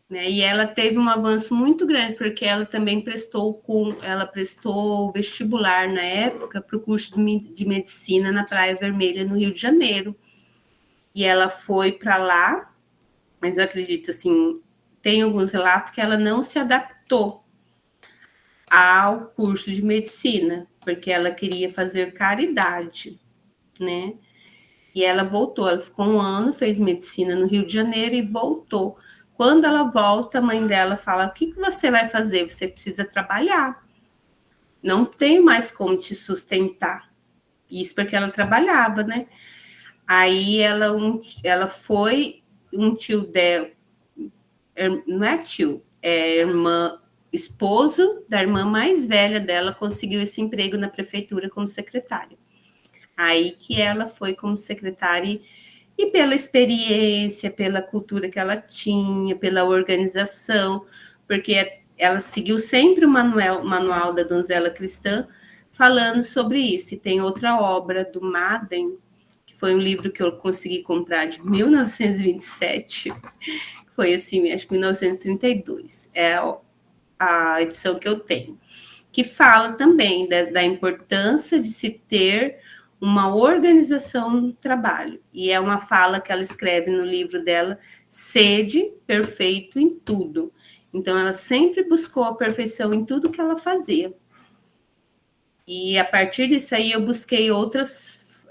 Né? E ela teve um avanço muito grande, porque ela também prestou vestibular na época para o curso de medicina na Praia Vermelha, no Rio de Janeiro. E ela foi para lá, mas eu acredito, assim, tem alguns relatos que ela não se adaptou ao curso de medicina, porque ela queria fazer caridade, né? E ela voltou, ela ficou um ano, fez medicina no Rio de Janeiro e voltou. Quando ela volta, a mãe dela fala: o que você vai fazer? Você precisa trabalhar. Não tenho mais como te sustentar. Isso porque ela trabalhava, né? Aí ela foi, um tio dela, não é tio, é irmã, esposo da irmã mais velha dela, conseguiu esse emprego na prefeitura como secretária. Aí que ela foi como secretária e pela experiência, pela cultura que ela tinha, pela organização, porque ela seguiu sempre o manual da Donzela Cristã, falando sobre isso. E tem outra obra do Madden, que foi um livro que eu consegui comprar de 1927, foi assim, acho que 1932, é a edição que eu tenho, que fala também da importância de se ter uma organização no trabalho. E é uma fala que ela escreve no livro dela, Sede Perfeito em Tudo. Então, ela sempre buscou a perfeição em tudo que ela fazia. E a partir disso aí, eu busquei outros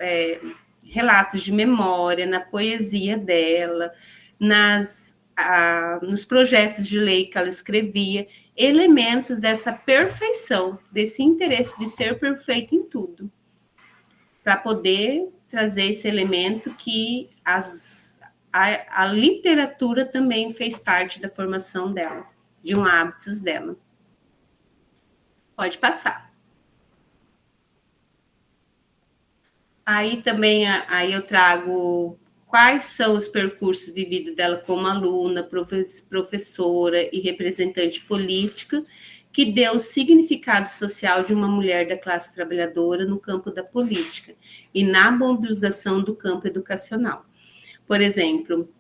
relatos de memória, na poesia dela, nos projetos de lei que ela escrevia, elementos dessa perfeição, desse interesse de ser perfeito em tudo, para poder trazer esse elemento que a literatura também fez parte da formação dela, de um hábitos dela. Pode passar. Aí também aí eu trago quais são os percursos vividos dela como aluna, professora e representante política, que deu o significado social de uma mulher da classe trabalhadora no campo da política e na mobilização do campo educacional. Por exemplo,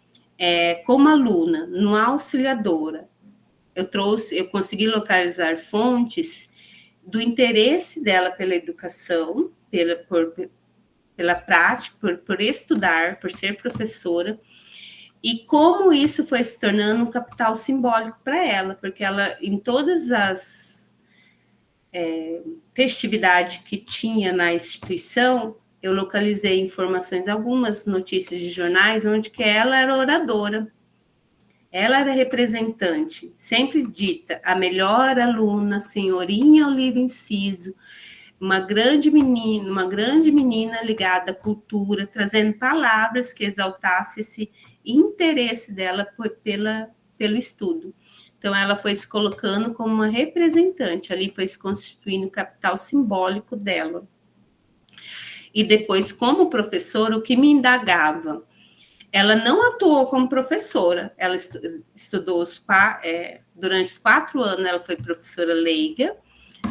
como aluna, no Auxiliadora, eu consegui localizar fontes do interesse dela pela educação, pela prática, por estudar, por ser professora, e como isso foi se tornando um capital simbólico para ela, porque ela, em todas as festividades que tinha na instituição, eu localizei informações, algumas notícias de jornais, onde que ela era oradora, ela era representante, sempre dita, a melhor aluna, senhorinha Olivia Inciso, uma grande menina ligada à cultura, trazendo palavras que exaltassem esse interesse dela pelo estudo. Então, ela foi se colocando como uma representante, ali foi se constituindo o capital simbólico dela. E depois, como professora, o que me indagava? Ela não atuou como professora, ela estudou durante os 4 anos, ela foi professora leiga.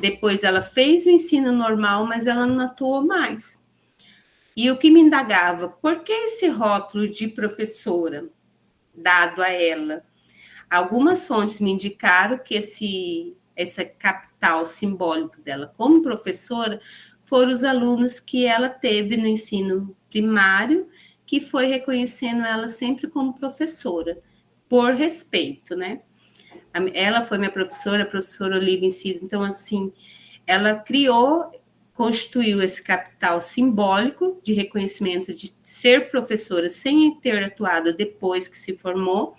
Depois ela fez o ensino normal, mas ela não atuou mais. E o que me indagava, por que esse rótulo de professora dado a ela? Algumas fontes me indicaram que esse capital simbólico dela como professora foram os alunos que ela teve no ensino primário, que foi reconhecendo ela sempre como professora, por respeito, né? Ela foi minha professora, a professora Olivia Inciso. Então, assim, ela constituiu esse capital simbólico de reconhecimento de ser professora sem ter atuado depois que se formou,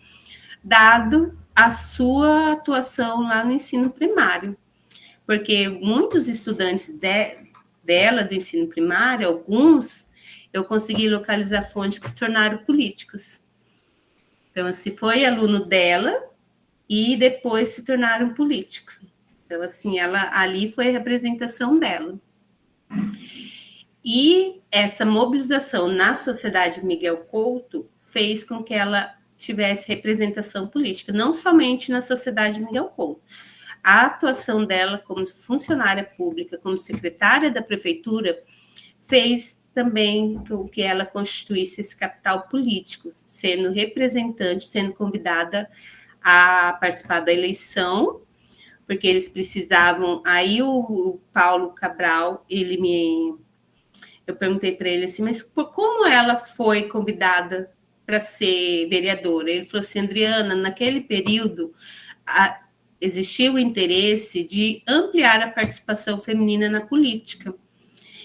dado a sua atuação lá no ensino primário. Porque muitos estudantes dela do ensino primário, alguns, eu consegui localizar fontes que se tornaram políticos. Então, assim, foi aluno dela, e depois se tornaram políticos. Então, assim, ali foi a representação dela. E essa mobilização na Sociedade Miguel Couto fez com que ela tivesse representação política, não somente na Sociedade Miguel Couto. A atuação dela como funcionária pública, como secretária da prefeitura, fez também com que ela constituísse esse capital político, sendo representante, sendo convidada a participar da eleição, porque eles precisavam. Aí o Paulo Cabral, eu perguntei para ele assim, mas como ela foi convidada para ser vereadora? Ele falou assim, Adriana, naquele período existia o interesse de ampliar a participação feminina na política.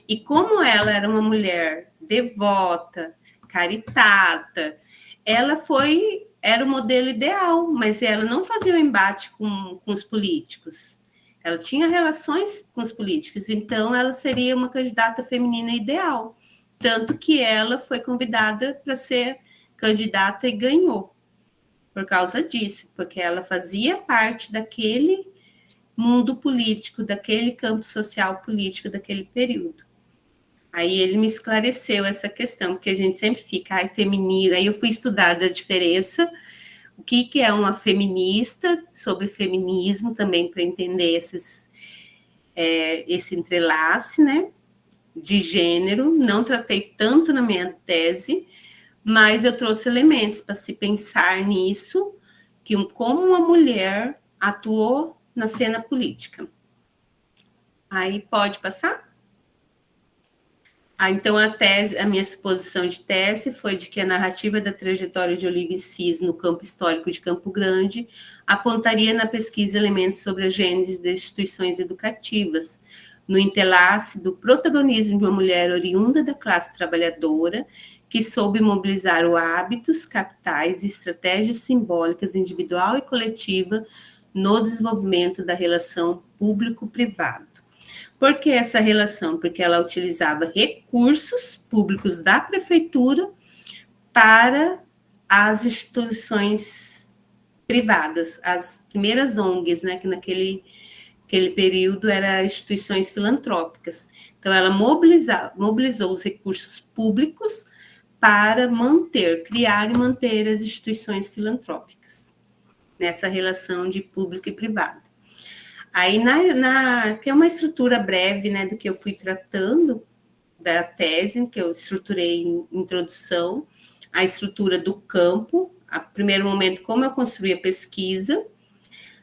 E como ela era uma mulher devota, caritada, ela era o modelo ideal, mas ela não fazia o embate com os políticos. Ela tinha relações com os políticos, então ela seria uma candidata feminina ideal. Tanto que ela foi convidada para ser candidata e ganhou, por causa disso, porque ela fazia parte daquele mundo político, daquele campo social político daquele período. Aí ele me esclareceu essa questão, porque a gente sempre fica, feminina. Aí eu fui estudar a diferença, o que é uma feminista, sobre feminismo também, para entender esse entrelace, né, de gênero. Não tratei tanto na minha tese, mas eu trouxe elementos para se pensar nisso, como uma mulher atuou na cena política. Aí pode passar? Então, a minha suposição de tese foi de que a narrativa da trajetória de Olívia Cis no campo histórico de Campo Grande apontaria na pesquisa elementos sobre a gênese das instituições educativas, no entrelace do protagonismo de uma mulher oriunda da classe trabalhadora, que soube mobilizar os hábitos, capitais e estratégias simbólicas individual e coletiva no desenvolvimento da relação público-privado. Por que essa relação? Porque ela utilizava recursos públicos da prefeitura para as instituições privadas, as primeiras ONGs, né, que naquele período eram instituições filantrópicas. Então, ela mobilizou os recursos públicos para criar e manter as instituições filantrópicas, nessa relação de público e privado. Aí, que é uma estrutura breve, né, do que eu fui tratando da tese, que eu estruturei em introdução, a estrutura do campo, a primeiro momento, como eu construí a pesquisa,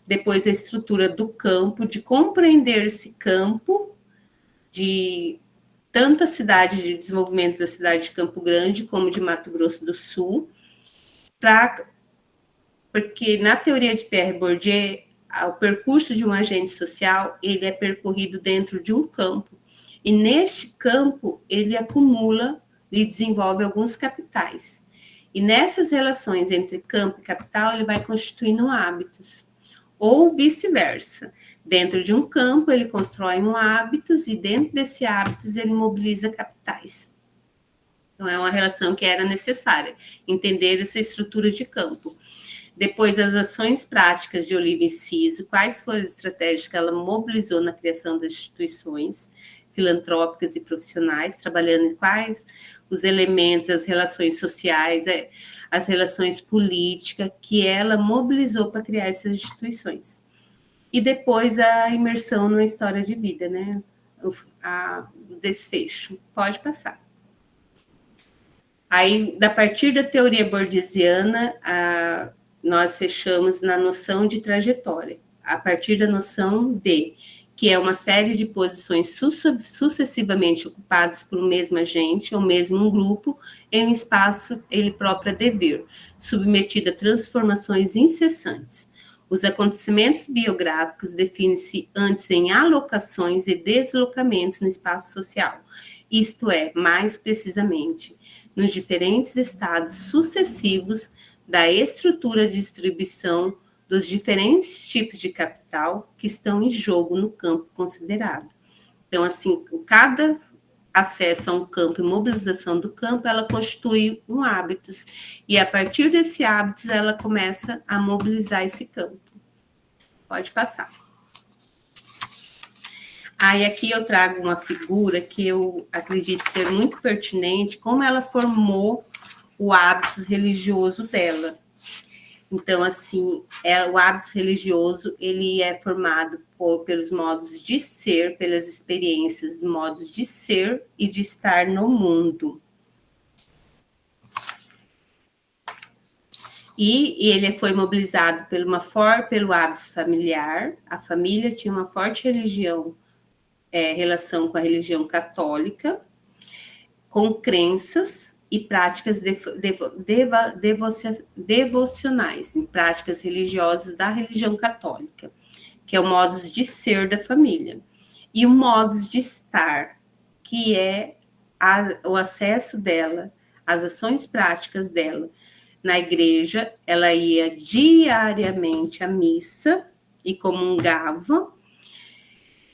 depois a estrutura do campo, de compreender esse campo, de tanto a cidade de desenvolvimento da cidade de Campo Grande, como de Mato Grosso do Sul, porque na teoria de Pierre Bourdieu, o percurso de um agente social, ele é percorrido dentro de um campo, e neste campo ele acumula e desenvolve alguns capitais, e nessas relações entre campo e capital ele vai constituindo hábitos, ou vice-versa. Dentro de um campo ele constrói hábitos, e dentro desse hábitos ele mobiliza capitais. Então é uma relação que era necessária, entender essa estrutura de campo. Depois, as ações práticas de Olívia Cis, quais foram as estratégias que ela mobilizou na criação das instituições filantrópicas e profissionais, trabalhando em quais os elementos, as relações sociais, as relações políticas que ela mobilizou para criar essas instituições. E depois a imersão na história de vida, né? O desfecho. Pode passar. Aí, a partir da teoria borgesiana, nós fechamos na noção de trajetória, a partir da noção que é uma série de posições sucessivamente ocupadas por um mesmo agente ou mesmo um grupo em um espaço ele próprio a dever, submetido a transformações incessantes. Os acontecimentos biográficos definem-se antes em alocações e deslocamentos no espaço social, isto é, mais precisamente, nos diferentes estados sucessivos da estrutura de distribuição dos diferentes tipos de capital que estão em jogo no campo considerado. Então, assim, cada acesso a um campo e mobilização do campo, ela constitui um hábito, e a partir desse hábito, ela começa a mobilizar esse campo. Pode passar. Aí, aqui eu trago uma figura que eu acredito ser muito pertinente, como ela formou o hábito religioso dela. Então, assim, o hábito religioso, ele é formado pelos modos de ser, pelas experiências, modos de ser e de estar no mundo. E ele foi mobilizado pelo hábito familiar. A família tinha uma forte relação com a religião católica, com crenças e práticas devocionais, em práticas religiosas da religião católica, que é o modo de ser da família. E o modo de estar, que é o acesso dela, as ações práticas dela. Na igreja, ela ia diariamente à missa e comungava,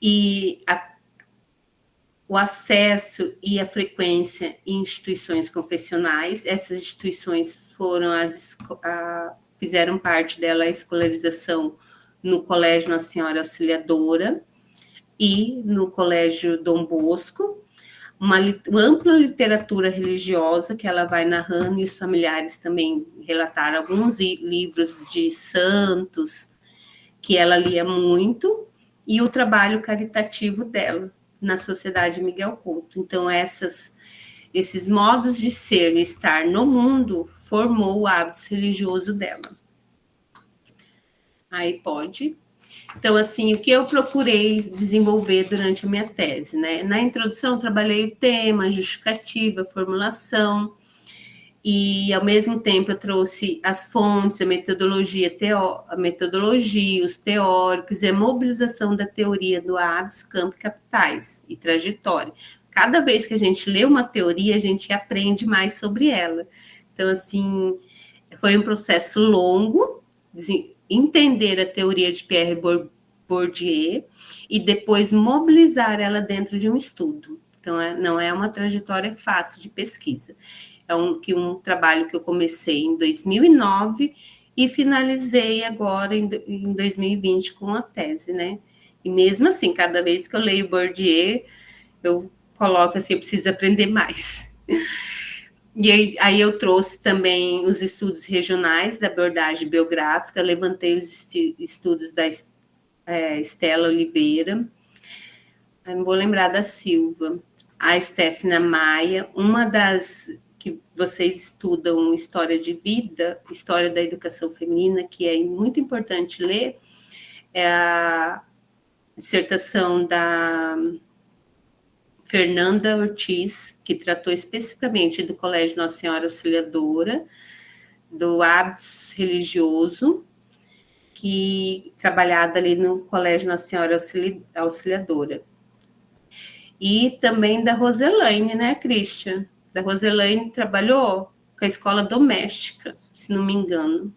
e o acesso e a frequência em instituições confessionais. Essas instituições fizeram parte dela a escolarização no Colégio Nossa Senhora Auxiliadora e no Colégio Dom Bosco, uma ampla literatura religiosa que ela vai narrando, e os familiares também relataram alguns livros de santos que ela lia muito, e o trabalho caritativo dela na Sociedade Miguel Couto. Então, esses modos de ser e estar no mundo formou o hábito religioso dela. Aí pode. Então, assim, o que eu procurei desenvolver durante a minha tese, né? Na introdução, eu trabalhei o tema, a justificativa, a formulação, e, ao mesmo tempo, eu trouxe as fontes, a metodologia, os teóricos e a mobilização da teoria do hábitos, campo, capitais e trajetória. Cada vez que a gente lê uma teoria, a gente aprende mais sobre ela. Então, assim, foi um processo longo, entender a teoria de Pierre Bourdieu e depois mobilizar ela dentro de um estudo. Então, não é uma trajetória fácil de pesquisa. É um trabalho que eu comecei em 2009 e finalizei agora em 2020 com a tese, né? E mesmo assim, cada vez que eu leio Bourdieu, eu coloco assim, eu preciso aprender mais. E aí eu trouxe também os estudos regionais da abordagem biográfica, levantei os estudos da Estela Oliveira, eu não vou lembrar da Silva, a Stefania Maia, uma das que vocês estudam história de vida, história da educação feminina, que é muito importante ler, é a dissertação da Fernanda Ortiz, que tratou especificamente do Colégio Nossa Senhora Auxiliadora, do hábito religioso, que trabalhada ali no Colégio Nossa Senhora Auxiliadora. E também da Roselaine, né, Christian? Da Roselaine trabalhou com a escola doméstica, se não me engano.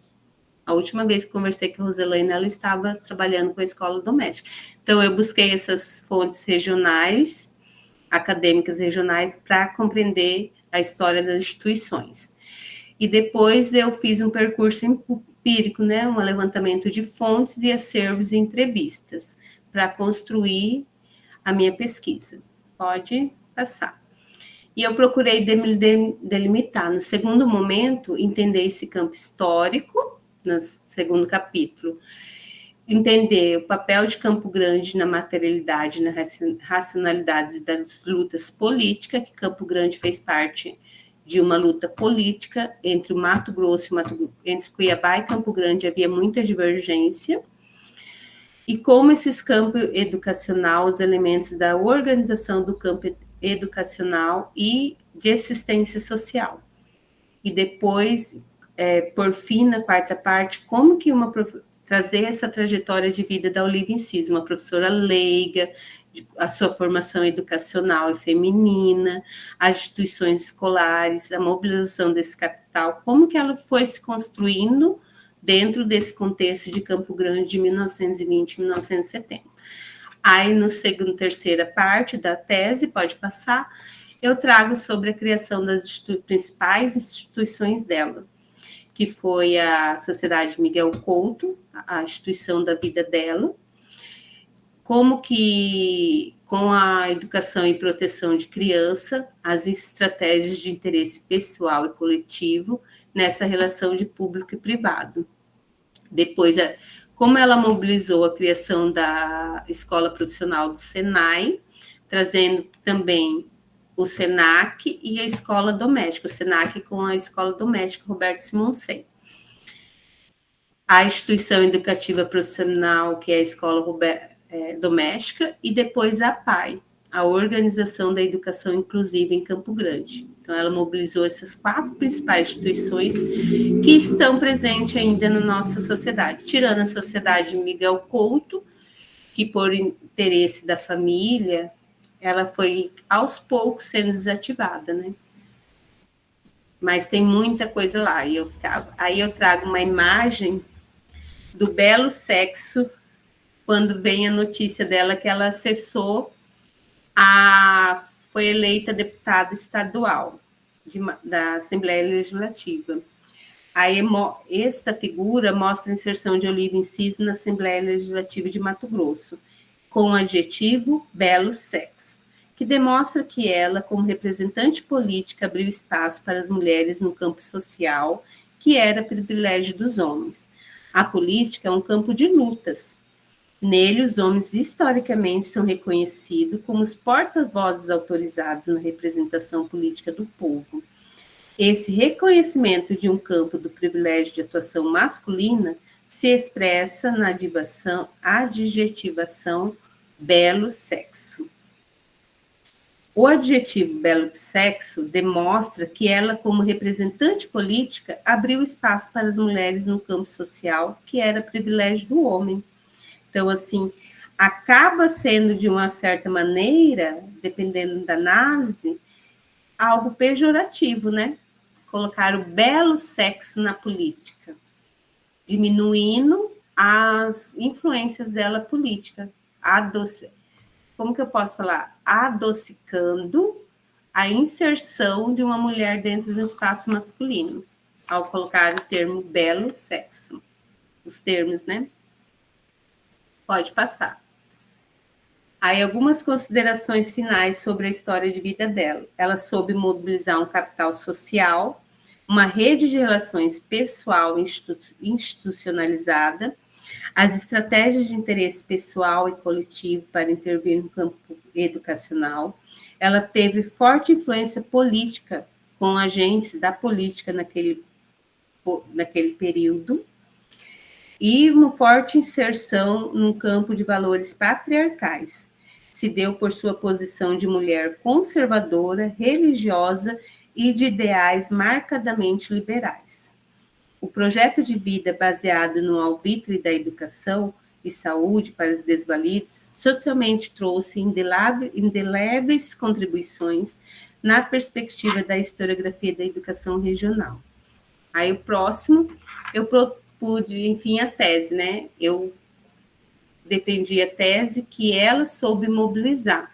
A última vez que conversei com a Roselaine, ela estava trabalhando com a escola doméstica. Então, eu busquei essas fontes regionais, acadêmicas regionais, para compreender a história das instituições. E depois eu fiz um percurso empírico, né, um levantamento de fontes e acervos e entrevistas, para construir a minha pesquisa. Pode passar. E eu procurei delimitar, no segundo momento, entender esse campo histórico, no segundo capítulo, entender o papel de Campo Grande na materialidade, na racionalidade das lutas políticas, que Campo Grande fez parte de uma luta política entre o Mato Grosso, entre Cuiabá e Campo Grande havia muita divergência, e como esses campos educacional, os elementos da organização do campo educacional e de assistência social. E depois, por fim, na quarta parte, como que trazer essa trajetória de vida da Olivia Inciso, uma professora leiga, a sua formação educacional e feminina, as instituições escolares, a mobilização desse capital, como que ela foi se construindo dentro desse contexto de Campo Grande de 1920 e 1970. Aí, terceira parte da tese, pode passar, eu trago sobre a criação das principais instituições dela, que foi a Sociedade Miguel Couto, a instituição da vida dela, como que, com a educação e proteção de criança, as estratégias de interesse pessoal e coletivo nessa relação de público e privado. Depois, como ela mobilizou a criação da Escola Profissional do Senai, trazendo também o SENAC e a Escola Doméstica, o SENAC com a Escola Doméstica Roberto Simoncem. A Instituição Educativa Profissional, que é a Escola Doméstica, e depois a PAI, a Organização da Educação Inclusiva em Campo Grande. Então, ela mobilizou essas 4 principais instituições que estão presentes ainda na nossa sociedade, tirando a Sociedade Miguel Couto, que por interesse da família, ela foi aos poucos sendo desativada, né? Mas tem muita coisa lá. Aí eu trago uma imagem do Belo Sexo, quando vem a notícia dela que ela foi eleita deputada estadual da Assembleia Legislativa. Aí, essa figura mostra a inserção de Olivia Incis na Assembleia Legislativa de Mato Grosso, com o adjetivo belo sexo, que demonstra que ela, como representante política, abriu espaço para as mulheres no campo social, que era privilégio dos homens. A política é um campo de lutas. Nele, os homens historicamente são reconhecidos como os porta-vozes autorizados na representação política do povo. Esse reconhecimento de um campo do privilégio de atuação masculina se expressa na adjetivação belo sexo. O adjetivo belo sexo demonstra que ela, como representante política, abriu espaço para as mulheres no campo social, que era privilégio do homem. Então, assim, acaba sendo, de uma certa maneira, dependendo da análise, algo pejorativo, né? Colocar o belo sexo na política, diminuindo as influências dela política, como que eu posso falar? Adocicando a inserção de uma mulher dentro do espaço masculino, ao colocar o termo belo sexo. Os termos, né? Pode passar. Aí, algumas considerações finais sobre a história de vida dela. Ela soube mobilizar um capital social, uma rede de relações pessoal institucionalizada, as estratégias de interesse pessoal e coletivo para intervir no campo educacional. Ela teve forte influência política com agentes da política naquele período, e uma forte inserção no campo de valores patriarcais. Se deu por sua posição de mulher conservadora, religiosa e de ideais marcadamente liberais. O projeto de vida baseado no alvitre da educação e saúde para os desvalidos socialmente trouxe indeléveis contribuições na perspectiva da historiografia da educação regional. Aí o próximo, eu pude, enfim, a tese, né? Eu defendi a tese que ela soube mobilizar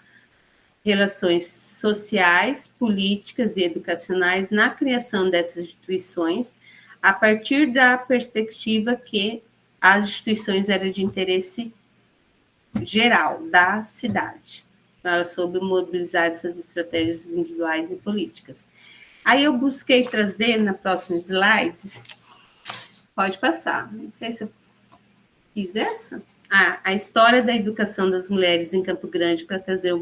relações sociais, políticas e educacionais na criação dessas instituições, a partir da perspectiva que as instituições eram de interesse geral da cidade. Então, ela soube mobilizar essas estratégias individuais e políticas. Aí eu busquei trazer, na próxima slides, pode passar, não sei se eu fiz essa. A história da educação das mulheres em Campo Grande, para trazer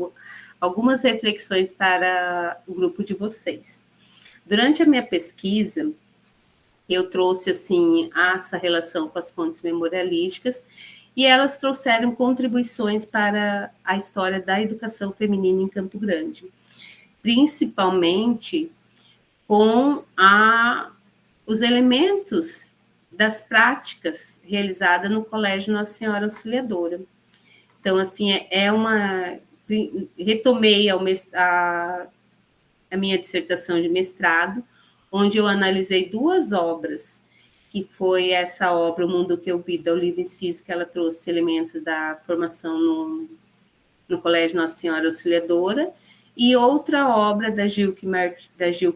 algumas reflexões para o grupo de vocês. Durante a minha pesquisa, eu trouxe, assim, essa relação com as fontes memorialísticas, e elas trouxeram contribuições para a história da educação feminina em Campo Grande, principalmente com os elementos das práticas realizadas no Colégio Nossa Senhora Auxiliadora. Então, assim, retomei a minha dissertação de mestrado, onde eu analisei 2 obras, que foi essa obra, O Mundo que Eu Vi, da Olivia Incis, que ela trouxe elementos da formação no Colégio Nossa Senhora Auxiliadora, e outra obra da Gilca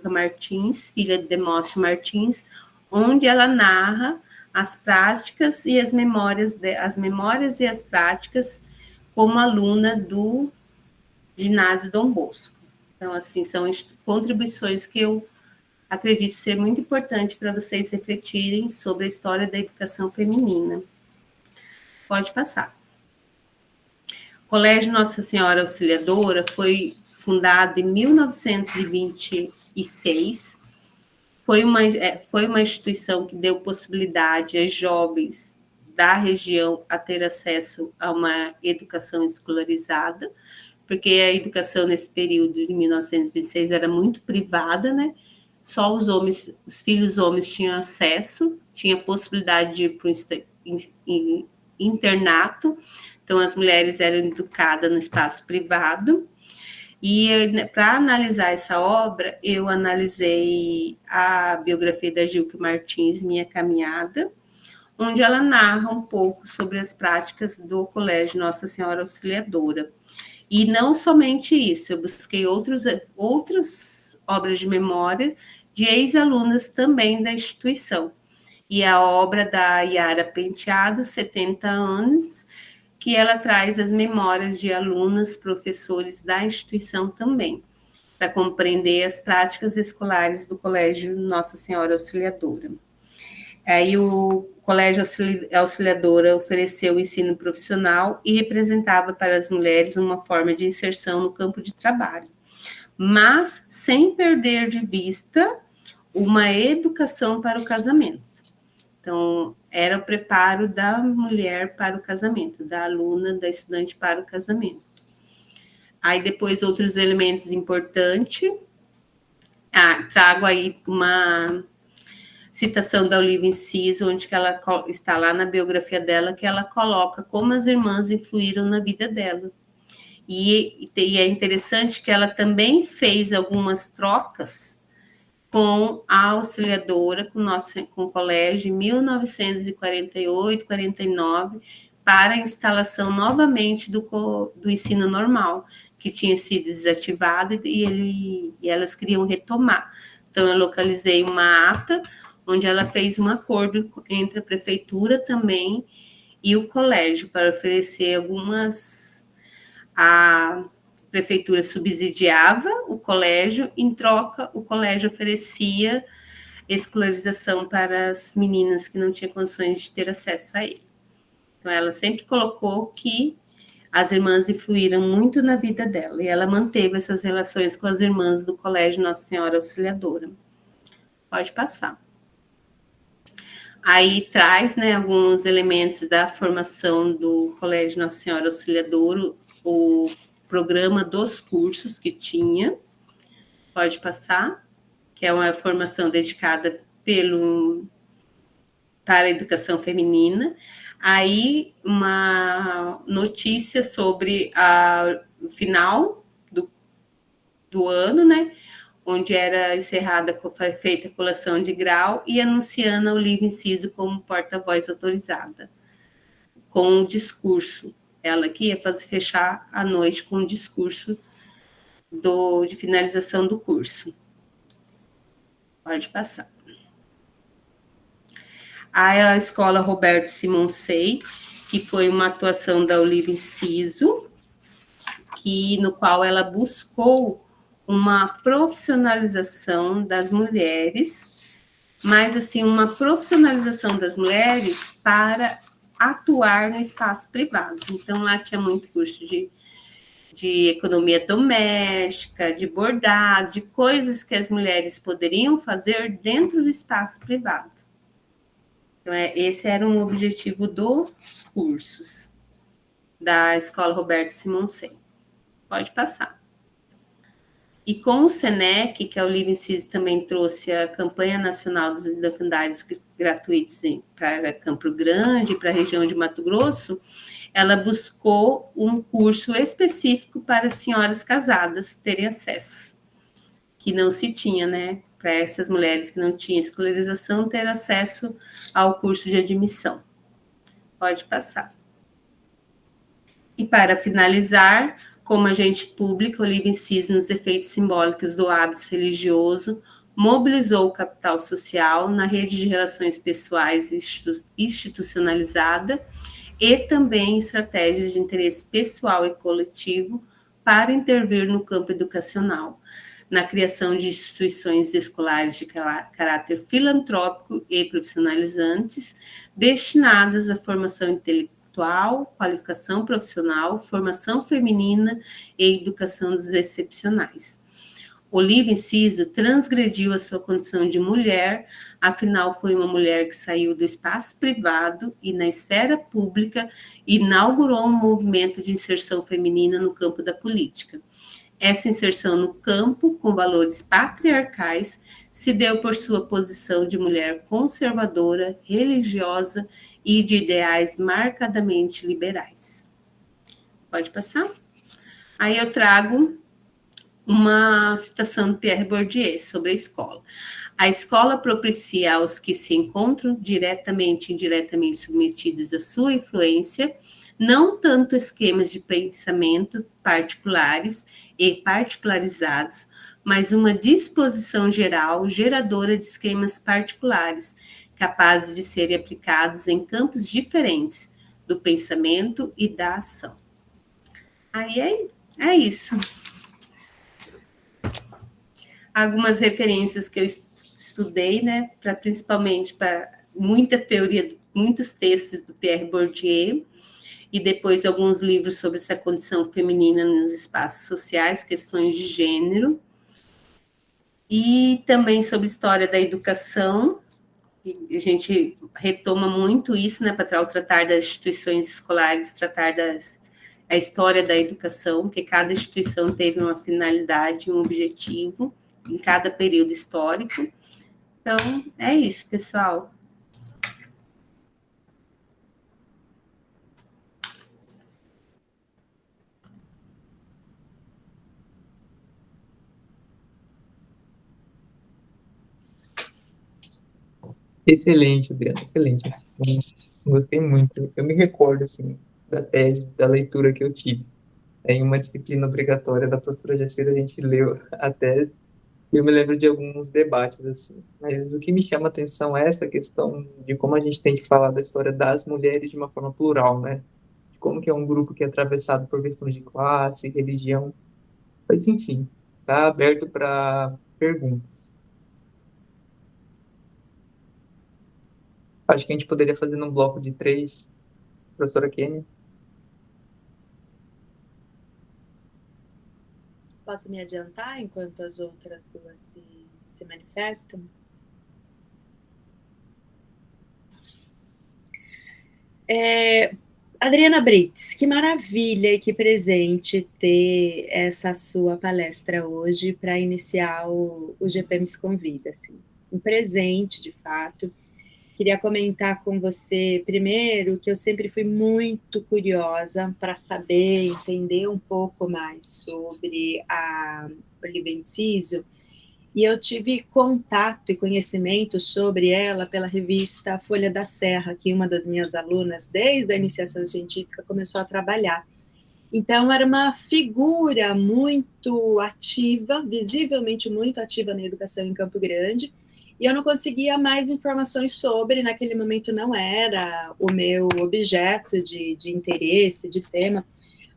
Martins, filha de Demócio Martins, onde ela narra as práticas e as memórias e as práticas como aluna do Ginásio Dom Bosco. Então, assim, são contribuições que eu acredito ser muito importante para vocês refletirem sobre a história da educação feminina. Pode passar. O Colégio Nossa Senhora Auxiliadora foi fundado em 1926. Foi uma instituição que deu possibilidade a jovens da região a ter acesso a uma educação escolarizada, porque a educação nesse período de 1926 era muito privada, né? Só os filhos homens tinham acesso, tinha possibilidade de ir para um internato, então as mulheres eram educadas no espaço privado. E para analisar essa obra, eu analisei a biografia da Gilke Martins, Minha Caminhada, onde ela narra um pouco sobre as práticas do Colégio Nossa Senhora Auxiliadora. E não somente isso, eu busquei outras obras de memória de ex-alunas também da instituição. E a obra da Yara Penteado, 70 anos, que ela traz as memórias de alunas, professores da instituição também, para compreender as práticas escolares do Colégio Nossa Senhora Auxiliadora. Aí o Colégio Auxiliadora ofereceu o ensino profissional e representava para as mulheres uma forma de inserção no campo de trabalho, mas sem perder de vista uma educação para o casamento. Então, era o preparo da mulher para o casamento, da aluna, da estudante para o casamento. Aí, depois, outros elementos importantes. Trago aí uma citação da Olivia Inciso, onde que ela está lá na biografia dela, que ela coloca como as irmãs influíram na vida dela. E é interessante que ela também fez algumas trocas com a Auxiliadora, com o colégio, em 1948, 49, para a instalação novamente do ensino normal, que tinha sido desativado e elas queriam retomar. Então, eu localizei uma ata onde ela fez um acordo entre a prefeitura também e o colégio para oferecer algumas... A prefeitura subsidiava o colégio, em troca, o colégio oferecia escolarização para as meninas que não tinham condições de ter acesso a ele. Então, ela sempre colocou que as irmãs influíram muito na vida dela, e ela manteve essas relações com as irmãs do Colégio Nossa Senhora Auxiliadora. Pode passar. Aí traz, né, alguns elementos da formação do Colégio Nossa Senhora Auxiliadora, o programa dos cursos que tinha, pode passar, que é uma formação dedicada para a educação feminina. Aí, uma notícia sobre o final do ano, né, onde era encerrada, feita a colação de grau, e anunciando a Olivia Inciso como porta-voz autorizada, com um discurso. Ela que ia fechar a noite com um discurso de finalização do curso. Pode passar. A Escola Roberto Simoncei, que foi uma atuação da Olivia Inciso, no qual ela buscou uma profissionalização das mulheres, mas assim, uma profissionalização das mulheres para atuar no espaço privado. Então, lá tinha muito curso de economia doméstica, de bordado, de coisas que as mulheres poderiam fazer dentro do espaço privado. Então, esse era um objetivo dos cursos da Escola Roberto Simoncei. Pode passar. E com o SENEC, que a Olivia Inciso também trouxe a campanha nacional dos legendários gratuitos para Campo Grande, para a região de Mato Grosso, ela buscou um curso específico para senhoras casadas terem acesso, que não se tinha, né? Para essas mulheres que não tinham escolarização, ter acesso ao curso de admissão. Pode passar. E para finalizar, como agente público, Olivia Inciso, nos efeitos simbólicos do hábito religioso, mobilizou o capital social na rede de relações pessoais institucionalizada e também estratégias de interesse pessoal e coletivo para intervir no campo educacional, na criação de instituições escolares de caráter filantrópico e profissionalizantes, destinadas à formação intelectual, qualificação profissional, formação feminina e educação dos excepcionais. Olivia Enciso transgrediu a sua condição de mulher, afinal foi uma mulher que saiu do espaço privado e na esfera pública inaugurou um movimento de inserção feminina no campo da política. Essa inserção no campo, com valores patriarcais, se deu por sua posição de mulher conservadora, religiosa e de ideais marcadamente liberais. Pode passar? Aí eu trago uma citação do Pierre Bourdieu sobre a escola. A escola propicia aos que se encontram diretamente e indiretamente submetidos à sua influência, não tanto esquemas de pensamento particulares e particularizados, mas uma disposição geral geradora de esquemas particulares, capazes de serem aplicados em campos diferentes do pensamento e da ação. Aí é isso. Algumas referências que eu estudei, né, principalmente para muita teoria, muitos textos do Pierre Bourdieu, e depois alguns livros sobre essa condição feminina nos espaços sociais, questões de gênero, e também sobre história da educação. A gente retoma muito isso, né, para tratar das instituições escolares, tratar a história da educação, porque cada instituição teve uma finalidade, um objetivo, em cada período histórico. Então, é isso, pessoal. Excelente, Adriana, excelente. Nossa, gostei muito. Eu me recordo, assim, da tese, da leitura que eu tive. Em uma disciplina obrigatória da professora Jacira, a gente leu a tese, e eu me lembro de alguns debates, assim. Mas o que me chama a atenção é essa questão de como a gente tem que falar da história das mulheres de uma forma plural, né? De como que é um grupo que é atravessado por questões de classe, religião. Mas, enfim, está aberto para perguntas. Acho que a gente poderia fazer num bloco de 3, professora Kênia. Posso me adiantar enquanto as outras duas se manifestam? Adriana Brits, que maravilha e que presente ter essa sua palestra hoje para iniciar o GPMs Convida. Assim. Um presente, de fato. Queria comentar com você, primeiro, que eu sempre fui muito curiosa para saber, entender um pouco mais sobre a Olivia Enciso, e eu tive contato e conhecimento sobre ela pela revista Folha da Serra, que uma das minhas alunas, desde a iniciação científica, começou a trabalhar. Então, era uma figura muito ativa, visivelmente muito ativa na educação em Campo Grande, e eu não conseguia mais informações sobre, naquele momento não era o meu objeto de interesse, de tema,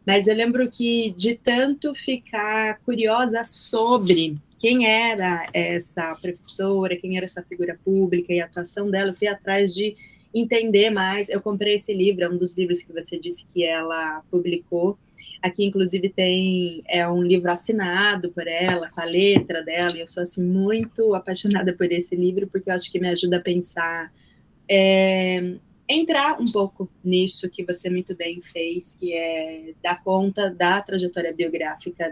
mas eu lembro que de tanto ficar curiosa sobre quem era essa professora, quem era essa figura pública e a atuação dela, eu fui atrás de entender mais. Eu comprei esse livro, é um dos livros que você disse que ela publicou. Aqui, inclusive, tem um livro assinado por ela, com a letra dela, e eu sou, assim, muito apaixonada por esse livro, porque eu acho que me ajuda a pensar, entrar um pouco nisso que você muito bem fez, que é dar conta da trajetória biográfica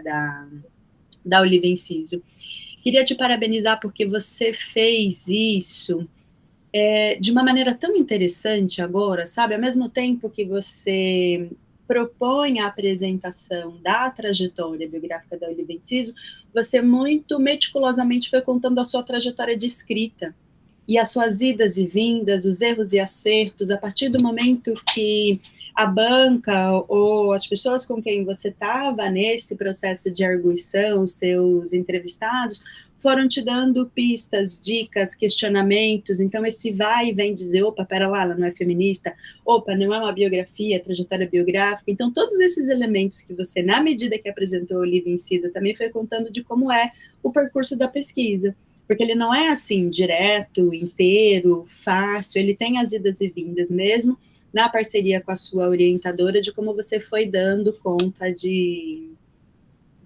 da Olivia Enciso. Queria te parabenizar porque você fez isso de uma maneira tão interessante agora, sabe? Ao mesmo tempo que você propõe a apresentação da trajetória biográfica da Olivia Enciso, você muito meticulosamente foi contando a sua trajetória de escrita e as suas idas e vindas, os erros e acertos, a partir do momento que a banca ou as pessoas com quem você estava nesse processo de arguição, os seus entrevistados, foram te dando pistas, dicas, questionamentos, então esse vai e vem dizer, opa, pera lá, ela não é feminista, opa, não é uma biografia, trajetória biográfica, então todos esses elementos que você, na medida que apresentou o livro em Cisa, também foi contando de como é o percurso da pesquisa, porque ele não é assim, direto, inteiro, fácil, ele tem as idas e vindas mesmo, na parceria com a sua orientadora, de como você foi dando conta de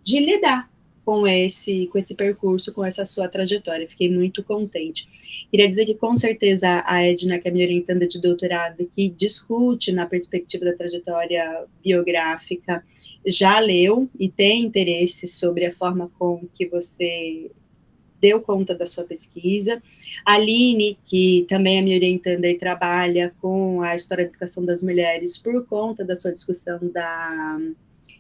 lidar com esse percurso, com essa sua trajetória. Fiquei muito contente. Queria dizer que, com certeza, a Edna, que é minha orientanda de doutorado, que discute na perspectiva da trajetória biográfica, já leu e tem interesse sobre a forma com que você deu conta da sua pesquisa. A Aline, que também é minha orientanda e trabalha com a história da educação das mulheres por conta da sua discussão da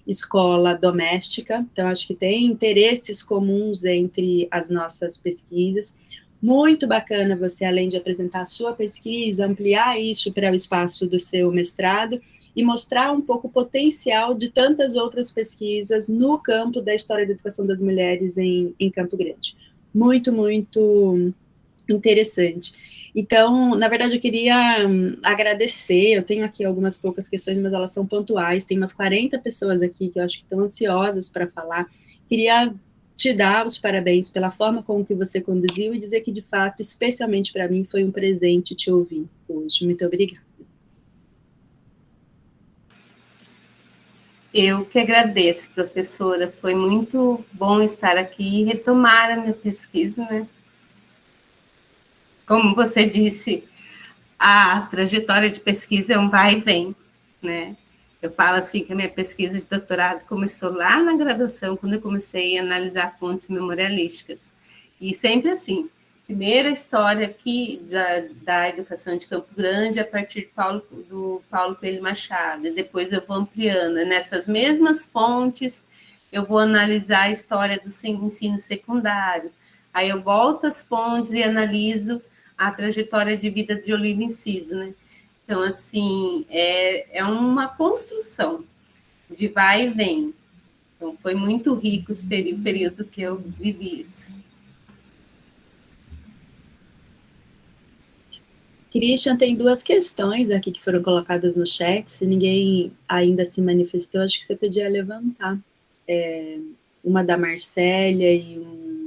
escola doméstica, então acho que tem interesses comuns entre as nossas pesquisas. Muito bacana você, além de apresentar a sua pesquisa, ampliar isso para o espaço do seu mestrado e mostrar um pouco o potencial de tantas outras pesquisas no campo da história da educação das mulheres em Campo Grande. Muito, muito interessante. Então, na verdade, eu queria agradecer, eu tenho aqui algumas poucas questões, mas elas são pontuais, tem umas 40 pessoas aqui que eu acho que estão ansiosas para falar. Queria te dar os parabéns pela forma como que você conduziu e dizer que, de fato, especialmente para mim, foi um presente te ouvir hoje. Muito obrigada. Eu que agradeço, professora. Foi muito bom estar aqui e retomar a minha pesquisa, né? Como você disse, a trajetória de pesquisa é um vai e vem, né? Eu falo assim que a minha pesquisa de doutorado começou lá na graduação, quando eu comecei a analisar fontes memorialísticas. E sempre assim, primeira história aqui da educação de Campo Grande a partir do Paulo Coelho Machado, e depois eu vou ampliando. Nessas mesmas fontes, eu vou analisar a história do ensino secundário. Aí eu volto às fontes e analiso a trajetória de vida de Olívia Enciso, né? Então, assim, é uma construção de vai e vem. Então, foi muito rico o período que eu vivi isso. Christian, tem duas questões aqui que foram colocadas no chat. Se ninguém ainda se manifestou, acho que você podia levantar. Uma da Marcélia e uma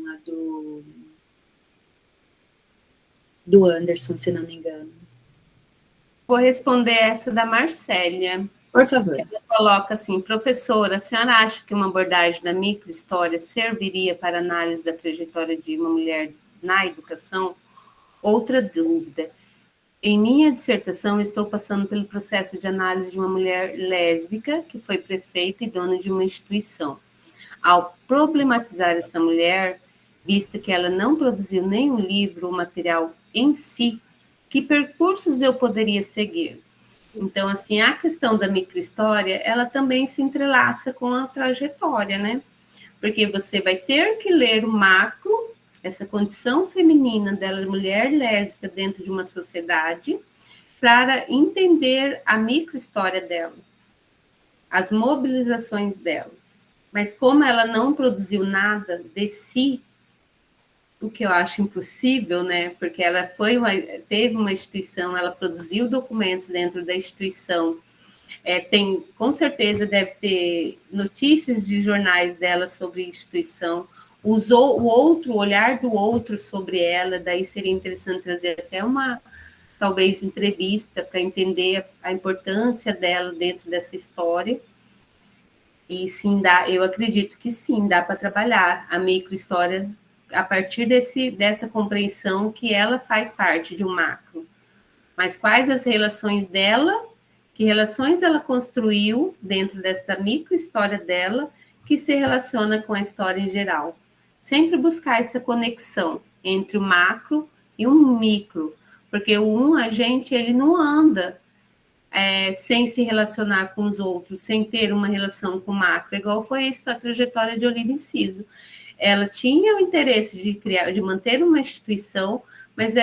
do Anderson, se não me engano. Vou responder essa da Marcélia. Por favor. Ela coloca assim, professora, a senhora acha que uma abordagem da microhistória serviria para análise da trajetória de uma mulher na educação? Outra dúvida. Em minha dissertação, estou passando pelo processo de análise de uma mulher lésbica que foi prefeita e dona de uma instituição. Ao problematizar essa mulher, visto que ela não produziu nenhum livro ou material em si, que percursos eu poderia seguir? Então, assim, a questão da microhistória, ela também se entrelaça com a trajetória, né? Porque você vai ter que ler o macro, essa condição feminina dela, mulher lésbica dentro de uma sociedade, para entender a microhistória dela, as mobilizações dela. Mas como ela não produziu nada de si, o que eu acho impossível, né? Porque ela teve uma instituição, ela produziu documentos dentro da instituição, com certeza deve ter notícias de jornais dela sobre a instituição, usou o olhar do outro sobre ela, daí seria interessante trazer até uma, talvez, entrevista para entender a importância dela dentro dessa história. E sim, eu acredito que sim, dá para trabalhar a microhistória a partir dessa compreensão que ela faz parte de um macro. Mas quais as relações dela, que relações ela construiu dentro dessa microhistória dela, que se relaciona com a história em geral. Sempre buscar essa conexão entre o macro e o micro, porque o agente ele não anda sem se relacionar com os outros, sem ter uma relação com o macro, igual foi a trajetória de Olívia Enciso. Ela tinha o interesse de manter uma instituição, mas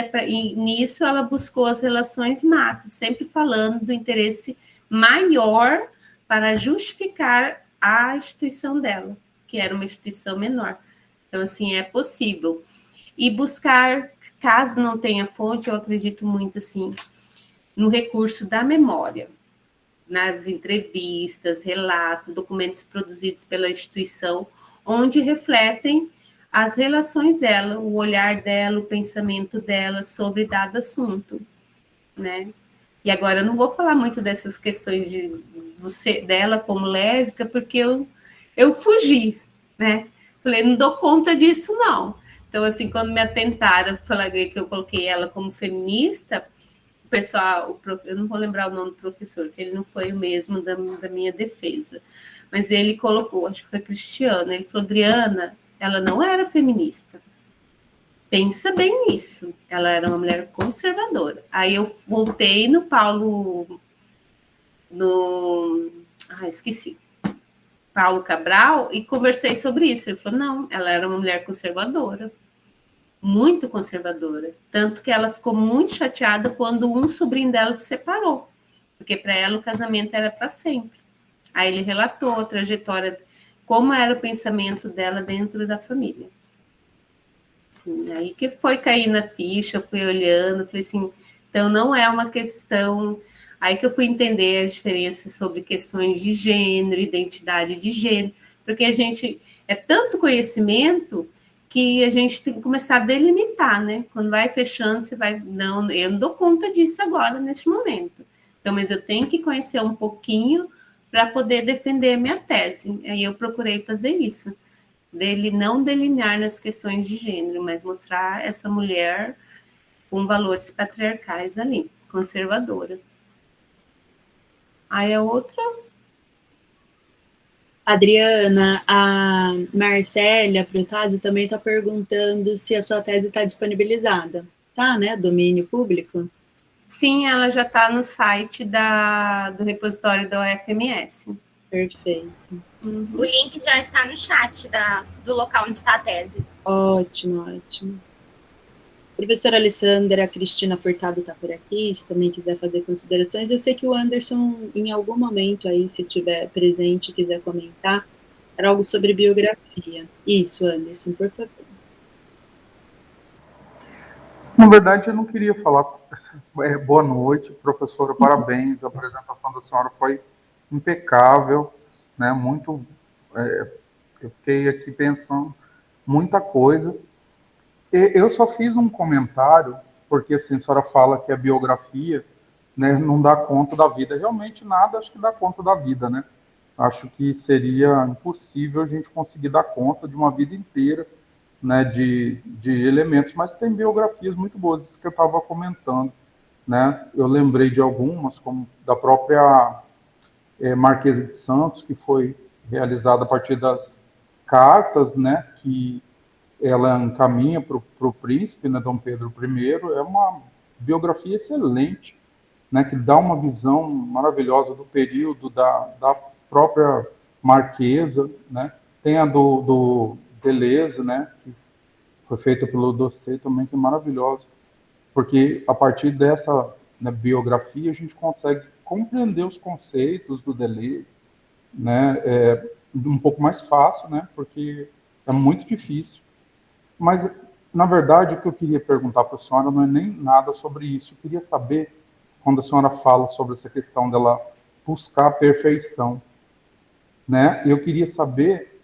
nisso ela buscou as relações macro, sempre falando do interesse maior para justificar a instituição dela, que era uma instituição menor. Então, assim, é possível. E buscar, caso não tenha fonte, eu acredito muito, assim, no recurso da memória, nas entrevistas, relatos, documentos produzidos pela instituição, onde refletem as relações dela, o olhar dela, o pensamento dela sobre dado assunto, né? E agora eu não vou falar muito dessas questões de você dela como lésbica, porque eu fugi, né? Falei, não dou conta disso, não. Então, assim, quando me atentaram, falei que eu coloquei ela como feminista, o pessoal, eu não vou lembrar o nome do professor, que ele não foi o mesmo da minha defesa, mas ele colocou, acho que foi Cristiano, ele falou, Adriana, ela não era feminista. Pensa bem nisso. Ela era uma mulher conservadora. Aí eu voltei no Paulo, esqueci. Paulo Cabral e conversei sobre isso. Ele falou, não, ela era uma mulher conservadora, muito conservadora. Tanto que ela ficou muito chateada quando um sobrinho dela se separou, porque para ela o casamento era para sempre. Aí ele relatou a trajetória, como era o pensamento dela dentro da família. Assim, aí que foi cair na ficha, eu fui olhando, falei assim, então não é uma questão. Aí que eu fui entender as diferenças sobre questões de gênero, identidade de gênero, porque a gente é tanto conhecimento que a gente tem que começar a delimitar, né? Quando vai fechando, você vai, não, eu não dou conta disso agora, neste momento. Então, mas eu tenho que conhecer um pouquinho para poder defender a minha tese. Aí eu procurei fazer isso, dele não delinear nas questões de gênero, mas mostrar essa mulher com valores patriarcais ali, conservadora. Aí a outra. Adriana, a Marcélia Protásio também está perguntando se a sua tese está disponibilizada. Tá, né? Domínio público? Sim, ela já está no site do repositório da UFMS. Perfeito. Uhum. O link já está no chat do local onde está a tese. Ótimo, ótimo. Professora Alessandra Cristina Furtado está por aqui, se também quiser fazer considerações. Eu sei que o Anderson, em algum momento aí, se estiver presente, quiser comentar, era algo sobre biografia. Isso, Anderson, por favor. Na verdade, eu não queria falar. Boa noite, professora, parabéns. A apresentação da senhora foi impecável, né? Muito. Eu fiquei aqui pensando muita coisa. Eu só fiz um comentário, porque assim, a senhora fala que a biografia, né, não dá conta da vida. Realmente nada acho que dá conta da vida, né? Acho que seria impossível a gente conseguir dar conta de uma vida inteira, né, de elementos, mas tem biografias muito boas, isso que eu estava comentando, né? Eu lembrei de algumas, como da própria Marquesa de Santos, que foi realizada a partir das cartas, né, que ela encaminha para o príncipe, né, Dom Pedro I. É uma biografia excelente, né, que dá uma visão maravilhosa do período da própria Marquesa, né? Tem a do Deleuze, né, que foi feita pelo Dossé também, que é maravilhosa, porque a partir dessa, né, biografia a gente consegue compreender os conceitos do Deleuze, né, um pouco mais fácil, né, porque é muito difícil. Mas, na verdade, o que eu queria perguntar para a senhora não é nem nada sobre isso. Eu queria saber, quando a senhora fala sobre essa questão dela buscar a perfeição, né, eu queria saber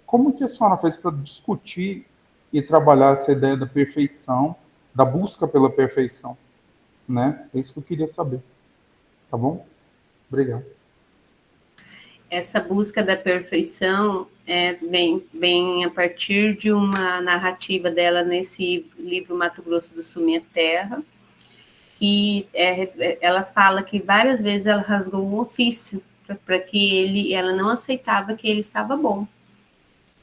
como que a senhora fez para discutir e trabalhar essa ideia da perfeição, da busca pela perfeição, né? É isso que eu queria saber. Tá bom? Obrigado. Essa busca da perfeição vem a partir de uma narrativa dela nesse livro Mato Grosso do Sul, Minha Terra, que ela fala que várias vezes ela rasgou o ofício para que ela não aceitava que ele estava bom.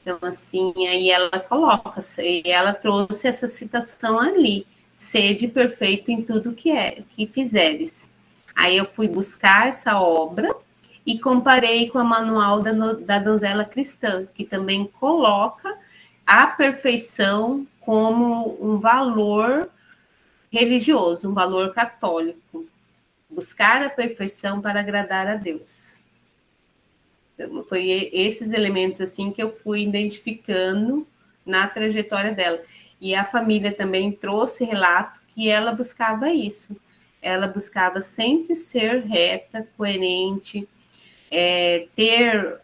Então, assim, aí ela coloca, e ela trouxe essa citação ali, sede perfeito em tudo que fizeres. Aí eu fui buscar essa obra e comparei com a Manual da Donzela Cristã, que também coloca a perfeição como um valor religioso, um valor católico. Buscar a perfeição para agradar a Deus. Então, foi esses elementos assim que eu fui identificando na trajetória dela. E a família também trouxe relato que ela buscava isso. Ela buscava sempre ser reta, coerente, ter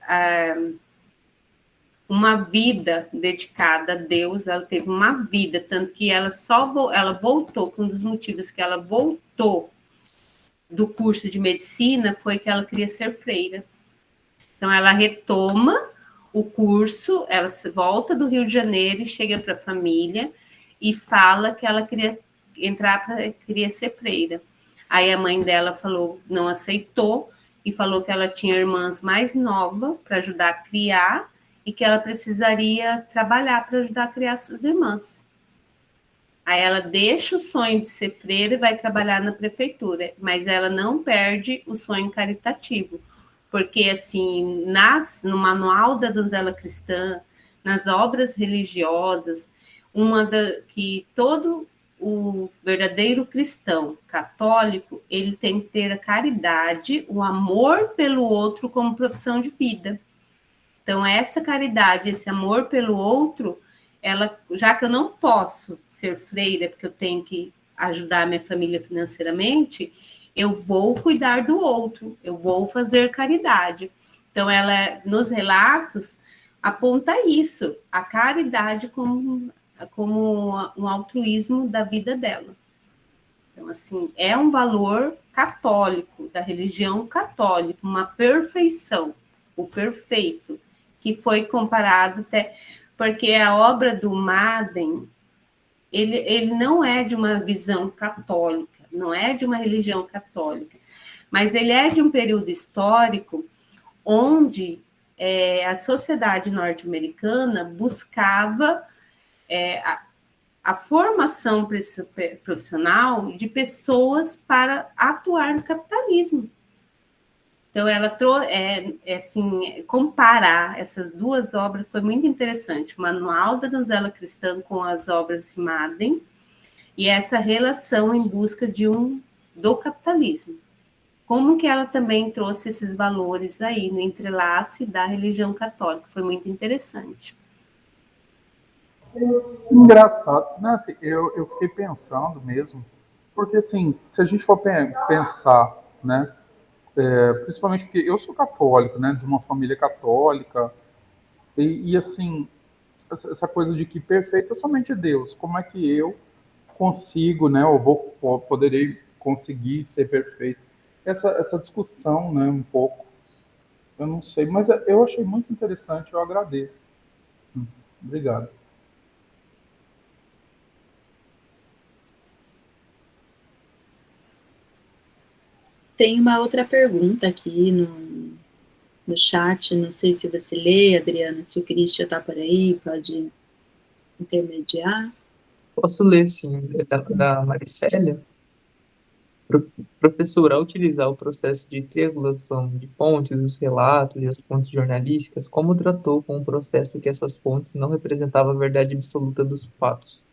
uma vida dedicada a Deus. Ela teve uma vida, tanto que ela voltou, que um dos motivos que ela voltou do curso de medicina foi que ela queria ser freira. Então, ela retoma o curso, ela volta do Rio de Janeiro e chega para a família e fala que ela queria ser freira. Aí a mãe dela não aceitou e falou que ela tinha irmãs mais novas para ajudar a criar e que ela precisaria trabalhar para ajudar a criar essas irmãs. Aí ela deixa o sonho de ser freira e vai trabalhar na prefeitura, mas ela não perde o sonho caritativo, porque assim, no manual da donzela cristã, nas obras religiosas, que todo o verdadeiro cristão católico, ele tem que ter a caridade, o amor pelo outro como profissão de vida. Então, essa caridade, esse amor pelo outro, já que eu não posso ser freira, porque eu tenho que ajudar a minha família financeiramente, eu vou cuidar do outro, eu vou fazer caridade. Então, ela, nos relatos, aponta isso, a caridade como um altruísmo da vida dela. Então, assim, é um valor católico, da religião católica, uma perfeição, o perfeito, que foi comparado até... Porque a obra do Madden, ele não é de uma visão católica, não é de uma religião católica, mas ele é de um período histórico onde a sociedade norte-americana buscava a formação profissional de pessoas para atuar no capitalismo. Então, ela assim, comparar essas duas obras foi muito interessante. O Manual da Donzela Cristã com as obras de Madden e essa relação em busca do capitalismo. Como que ela também trouxe esses valores aí no entrelace da religião católica. Foi muito interessante. Engraçado, né? Assim, eu fiquei pensando mesmo, porque assim, se a gente for pensar, né? Principalmente porque eu sou católico, né? De uma família católica, e assim, essa coisa de que perfeito é somente Deus. Como é que eu consigo, né? Poderei conseguir ser perfeito? Essa discussão, né? Um pouco, eu não sei, mas eu achei muito interessante, eu agradeço. Obrigado. Tem uma outra pergunta aqui no chat, não sei se você lê, Adriana, se o Christian está por aí, pode intermediar. Posso ler, sim, da Maricélia. Professor, ao utilizar o processo de triangulação de fontes, os relatos e as fontes jornalísticas, como tratou com o processo que essas fontes não representavam a verdade absoluta dos fatos?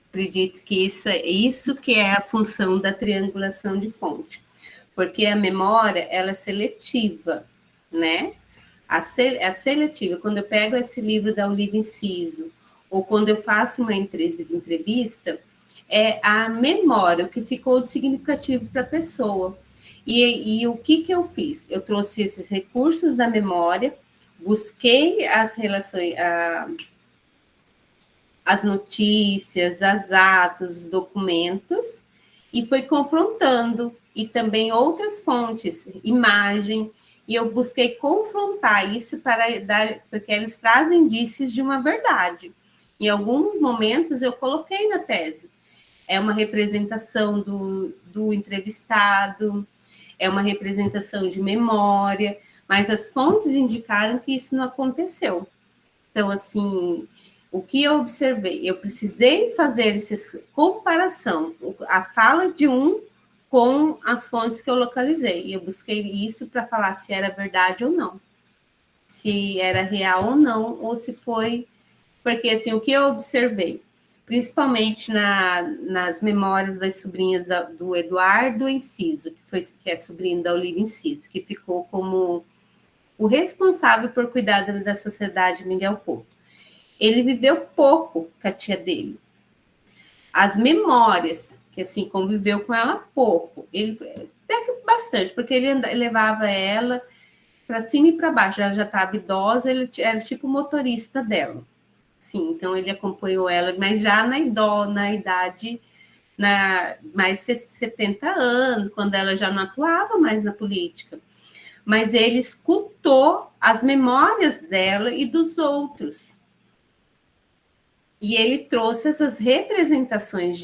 Acredito que isso que é a função da triangulação de fonte, porque a memória, ela é seletiva, né? A seletiva, quando eu pego esse livro da Olivia Inciso, ou quando eu faço uma entrevista, é a memória, o que ficou de significativo para a pessoa. E o que eu fiz? Eu trouxe esses recursos da memória, busquei as relações, as notícias, as atas, os documentos, e foi confrontando, e também outras fontes, imagem, e eu busquei confrontar isso porque eles trazem indícios de uma verdade. Em alguns momentos eu coloquei na tese, é uma representação do entrevistado, é uma representação de memória, mas as fontes indicaram que isso não aconteceu. Então, assim, o que eu observei? Eu precisei fazer essa comparação, a fala de um com as fontes que eu localizei. E eu busquei isso para falar se era verdade ou não, se era real ou não, ou se foi... Porque, assim, o que eu observei, principalmente nas memórias das sobrinhas do Eduardo Enciso, que é sobrinho da Olivia Enciso, que ficou como o responsável por cuidar da sociedade, Miguel Couto. Ele viveu pouco com a tia dele. As memórias, que assim, conviveu com ela pouco, ele até que bastante, porque ele levava ela para cima e para baixo, ela já estava idosa, ele era tipo motorista dela. Sim, então ele acompanhou ela, mas já na idade, mais 70 anos, quando ela já não atuava mais na política. Mas ele escutou as memórias dela e dos outros. E ele trouxe essas representações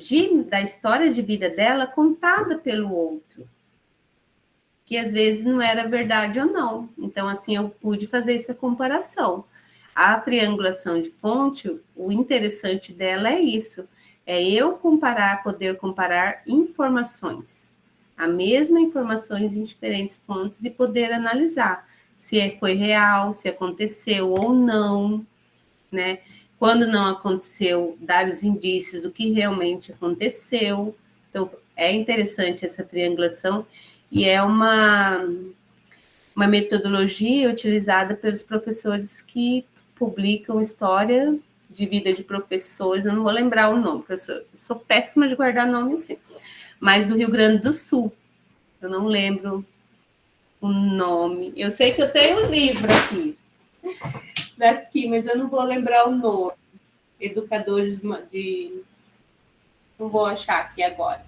da história de vida dela contada pelo outro, que às vezes não era verdade ou não. Então, assim, eu pude fazer essa comparação. A triangulação de fonte, o interessante dela é isso, é eu poder comparar informações, a mesma informações em diferentes fontes e poder analisar se foi real, se aconteceu ou não, né? Quando não aconteceu, dar os indícios do que realmente aconteceu. Então, é interessante essa triangulação e é uma metodologia utilizada pelos professores que publicam história de vida de professores, eu não vou lembrar o nome, porque eu sou péssima de guardar nome assim, mas do Rio Grande do Sul, eu não lembro o nome, eu sei que eu tenho um livro daqui, mas eu não vou lembrar o nome, educadores não vou achar aqui agora,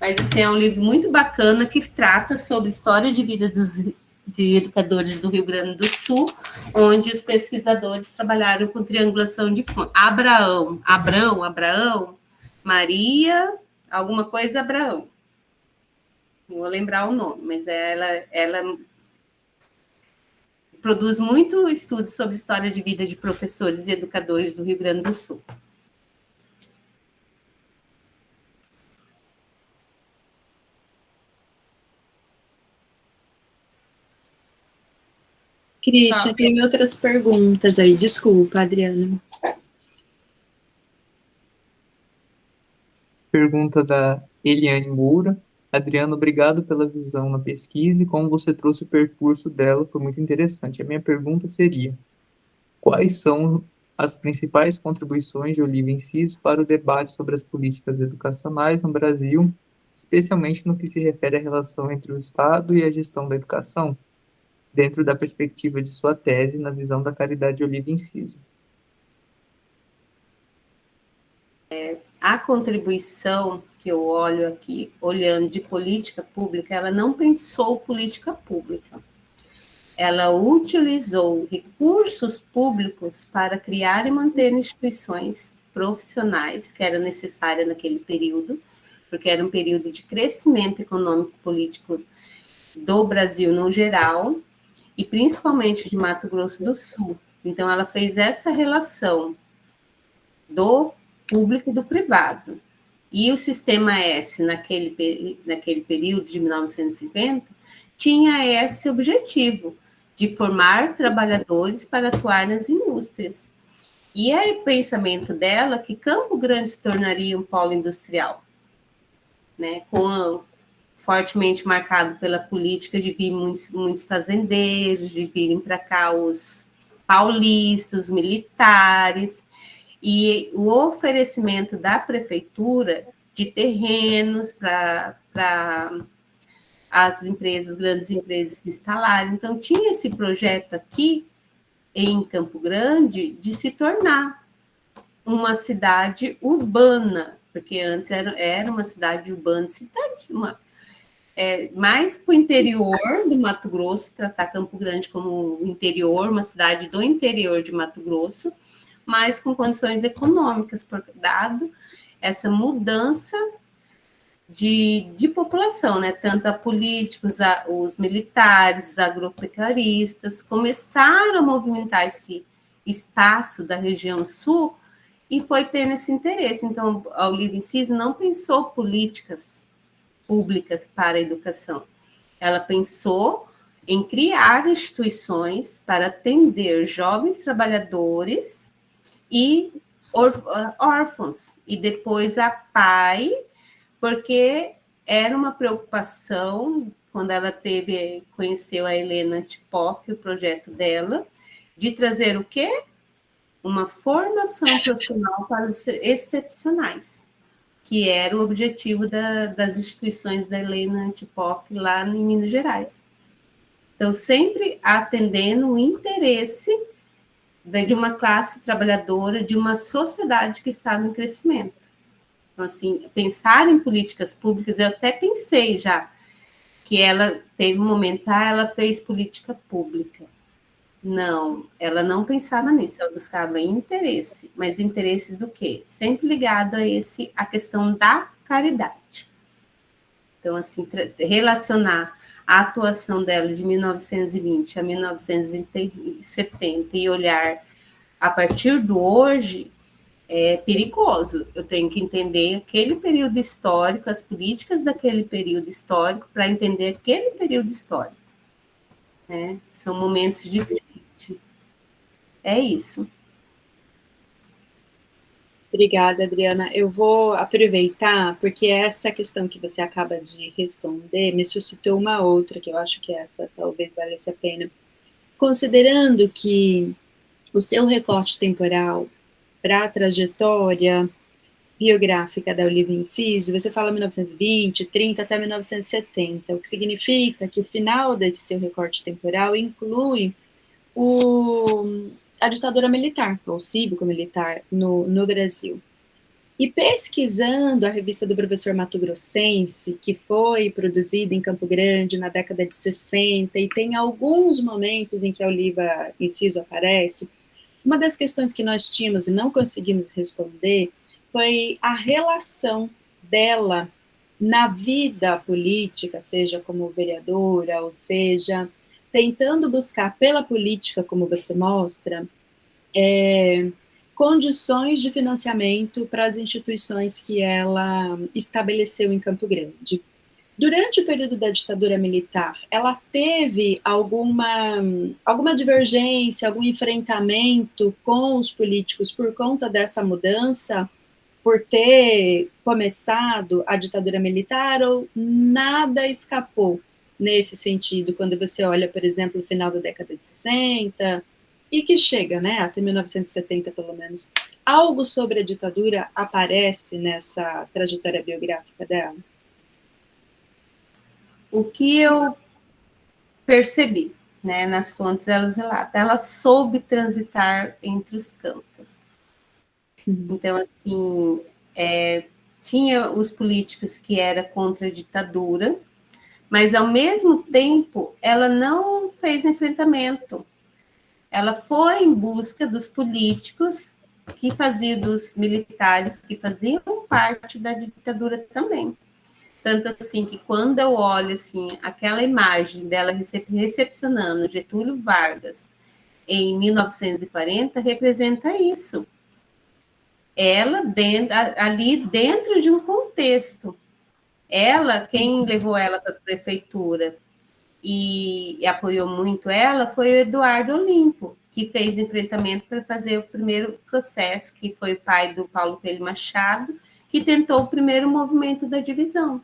mas assim, é um livro muito bacana que trata sobre história de vida de educadores do Rio Grande do Sul, onde os pesquisadores trabalharam com triangulação de fonte. Abraão, Maria, alguma coisa Abraão. Não vou lembrar o nome, mas ela produz muito estudo sobre história de vida de professores e educadores do Rio Grande do Sul. Christian, tem outras perguntas aí. Desculpa, Adriana. Pergunta da Eliane Moura. Adriana, obrigado pela visão na pesquisa e como você trouxe o percurso dela, foi muito interessante. A minha pergunta seria: quais são as principais contribuições de Olívia Enciso para o debate sobre as políticas educacionais no Brasil, especialmente no que se refere à relação entre o Estado e a gestão da educação, dentro da perspectiva de sua tese na visão da caridade de Olívia Enciso? A contribuição que eu olho aqui, olhando de política pública, ela não pensou política pública. Ela utilizou recursos públicos para criar e manter instituições profissionais que era necessária naquele período, porque era um período de crescimento econômico e político do Brasil no geral, e principalmente de Mato Grosso do Sul. Então, ela fez essa relação do público e do privado. E o Sistema S, naquele período de 1950, tinha esse objetivo, de formar trabalhadores para atuar nas indústrias. E é o pensamento dela que Campo Grande se tornaria um polo industrial, né, fortemente marcado pela política de vir muitos fazendeiros, de virem para cá os paulistas, os militares, e o oferecimento da prefeitura de terrenos para as grandes empresas se instalarem. Então, tinha esse projeto aqui, em Campo Grande, de se tornar uma cidade urbana, porque antes era uma cidade urbana, mais para o interior do Mato Grosso, tratar Campo Grande como interior, uma cidade do interior de Mato Grosso, mas com condições econômicas, dado essa mudança de população, né? Tanto a políticos, os militares, os agropecuaristas, começaram a movimentar esse espaço da região sul e foi tendo esse interesse. Então, a Olívia Enciso não pensou políticas públicas para a educação. Ela pensou em criar instituições para atender jovens trabalhadores e órfãos, e depois a PAI, porque era uma preocupação quando ela conheceu a Helena Tipoff, o projeto dela, de trazer o quê? Uma formação profissional para os excepcionais, que era o objetivo das instituições da Helena Tipoff lá em Minas Gerais. Então, sempre atendendo o interesse de uma classe trabalhadora, de uma sociedade que estava em crescimento. Então, assim, pensar em políticas públicas, eu até pensei já, que ela teve um momento, ela fez política pública. Não, ela não pensava nisso, ela buscava interesse, mas interesse do quê? Sempre ligado a questão da caridade. Então, assim, relacionar a atuação dela de 1920 a 1970 e olhar a partir do hoje é perigoso. Eu tenho que entender aquele período histórico, as políticas daquele período histórico, para entender aquele período histórico. Né? São momentos diferentes. É isso. Obrigada, Adriana. Eu vou aproveitar, porque essa questão que você acaba de responder me suscitou uma outra, que eu acho que essa talvez valesse a pena. Considerando que o seu recorte temporal para a trajetória biográfica da Olivia Inciso, você fala 1920, 30 até 1970, o que significa que o final desse seu recorte temporal inclui a ditadura militar, ou cívico-militar, no Brasil. E pesquisando a revista do professor Mato Grossense, que foi produzida em Campo Grande na década de 60, e tem alguns momentos em que a Olivia Inciso aparece, uma das questões que nós tínhamos e não conseguimos responder foi a relação dela na vida política, seja como vereadora, ou seja, tentando buscar pela política, como você mostra, condições de financiamento para as instituições que ela estabeleceu em Campo Grande. Durante o período da ditadura militar, ela teve alguma divergência, algum enfrentamento com os políticos por conta dessa mudança, por ter começado a ditadura militar, ou nada escapou nesse sentido, quando você olha, por exemplo, o final da década de 60, e que chega, né, até 1970, pelo menos. Algo sobre a ditadura aparece nessa trajetória biográfica dela? O que eu percebi, né, nas fontes, elas relatam, ela soube transitar entre os campos. Então, assim, tinha os políticos que eram contra a ditadura, mas, ao mesmo tempo, ela não fez enfrentamento. Ela foi em busca dos políticos dos militares que faziam parte da ditadura também. Tanto assim que quando eu olho assim, aquela imagem dela recepcionando Getúlio Vargas em 1940, representa isso. Ela ali dentro de um contexto. Quem levou ela para a prefeitura e apoiou muito ela foi o Eduardo Olimpo, que fez enfrentamento para fazer o primeiro processo, que foi o pai do Paulo Coelho Machado, que tentou o primeiro movimento da divisão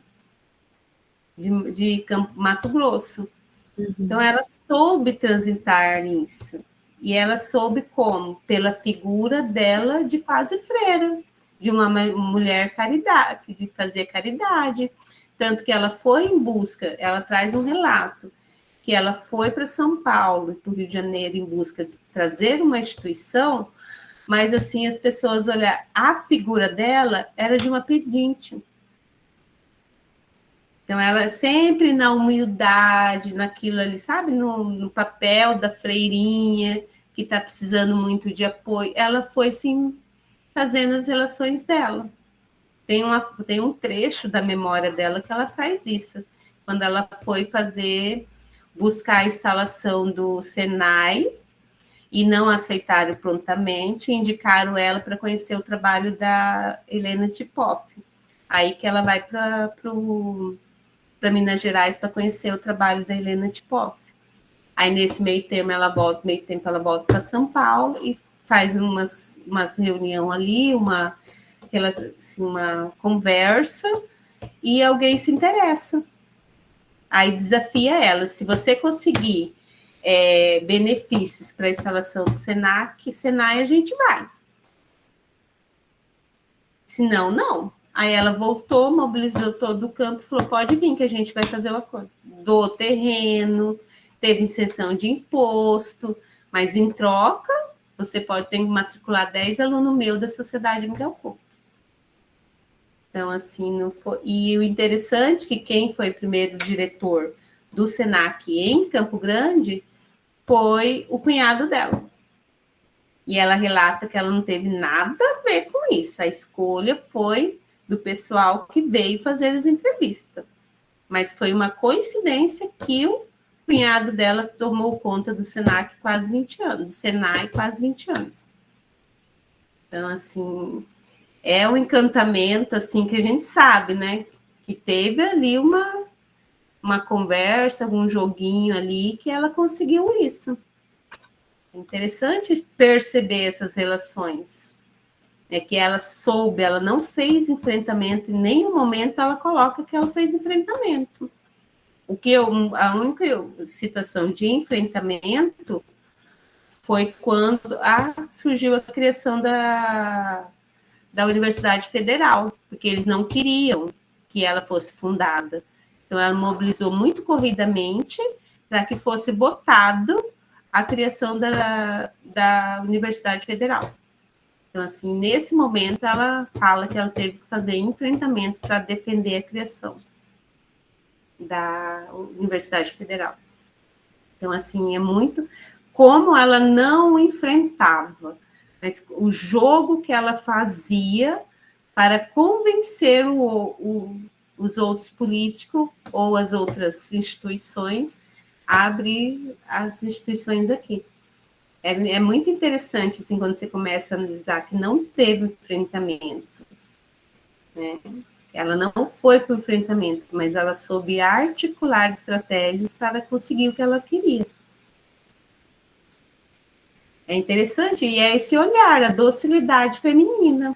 de Mato Grosso. Então, ela soube transitar nisso. E ela soube como? Pela figura dela de quase freira, de uma mulher caridade, de fazer caridade. Tanto que ela foi em busca, ela traz um relato, que ela foi para São Paulo, para o Rio de Janeiro, em busca de trazer uma instituição, mas, assim, as pessoas olham, a figura dela era de uma pedinte. Então, ela sempre na humildade, naquilo ali, sabe? No papel da freirinha, que está precisando muito de apoio. Ela foi, sim, fazendo as relações dela. Tem um trecho da memória dela que ela traz isso. Quando ela foi buscar a instalação do Senai, e não aceitaram prontamente, indicaram ela para conhecer o trabalho da Helena Tipoff. Aí que ela vai para Minas Gerais para conhecer o trabalho da Helena Tipoff. Aí, nesse meio tempo, ela volta para São Paulo e faz umas reunião ali, uma conversa, e alguém se interessa. aí desafia ela. Se você conseguir benefícios para a instalação do Senai a gente vai. Se não, não. Aí ela voltou, mobilizou todo o campo e falou, pode vir que a gente vai fazer o acordo. Do terreno, teve isenção de imposto, mas em troca, você pode ter que matricular 10 alunos meus da Sociedade Miguel Couto. Então, assim, não foi... E o interessante é que quem foi o primeiro diretor do Senac em Campo Grande foi o cunhado dela. E ela relata que ela não teve nada a ver com isso. A escolha foi do pessoal que veio fazer as entrevistas. Mas foi uma coincidência que o cunhado dela tomou conta do Senac quase 20 anos, do Senai quase 20 anos. Então, assim, é um encantamento, assim, que a gente sabe, né? Que teve ali uma conversa, um joguinho ali, que ela conseguiu isso. É interessante perceber essas relações. É que ela soube, ela não fez enfrentamento, em nenhum momento ela coloca que ela fez enfrentamento. A única situação de enfrentamento foi quando surgiu a criação da Universidade Federal, porque eles não queriam que ela fosse fundada. Então, ela mobilizou muito corridamente para que fosse votado a criação da Universidade Federal. Então, assim, nesse momento, ela fala que ela teve que fazer enfrentamentos para defender a criação da Universidade Federal. Então, assim, é muito como ela não enfrentava, mas o jogo que ela fazia para convencer os outros políticos ou as outras instituições a abrir as instituições aqui. É muito interessante, assim, quando você começa a analisar que não teve enfrentamento, né? Ela não foi para o enfrentamento, mas ela soube articular estratégias para conseguir o que ela queria. É interessante, e é esse olhar, a docilidade feminina,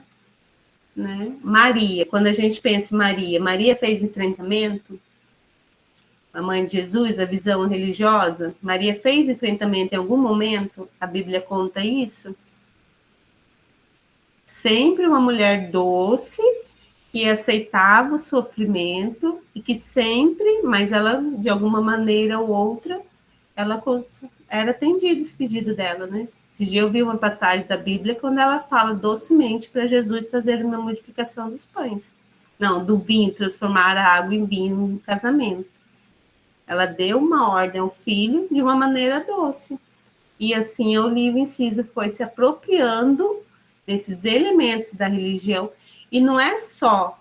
né? Maria, quando a gente pensa em Maria fez enfrentamento, a mãe de Jesus, a visão religiosa, Maria fez enfrentamento em algum momento, a Bíblia conta isso. Sempre uma mulher doce, que aceitava o sofrimento e que sempre, mas ela, de alguma maneira ou outra, ela era atendido os pedidos dela, né? Esse dia eu vi uma passagem da Bíblia quando ela fala docemente para Jesus fazer uma multiplicação dos pães. Não, do vinho, transformar a água em vinho no casamento. Ela deu uma ordem ao filho de uma maneira doce. E assim o livro Inciso foi se apropriando desses elementos da religião. E não é só...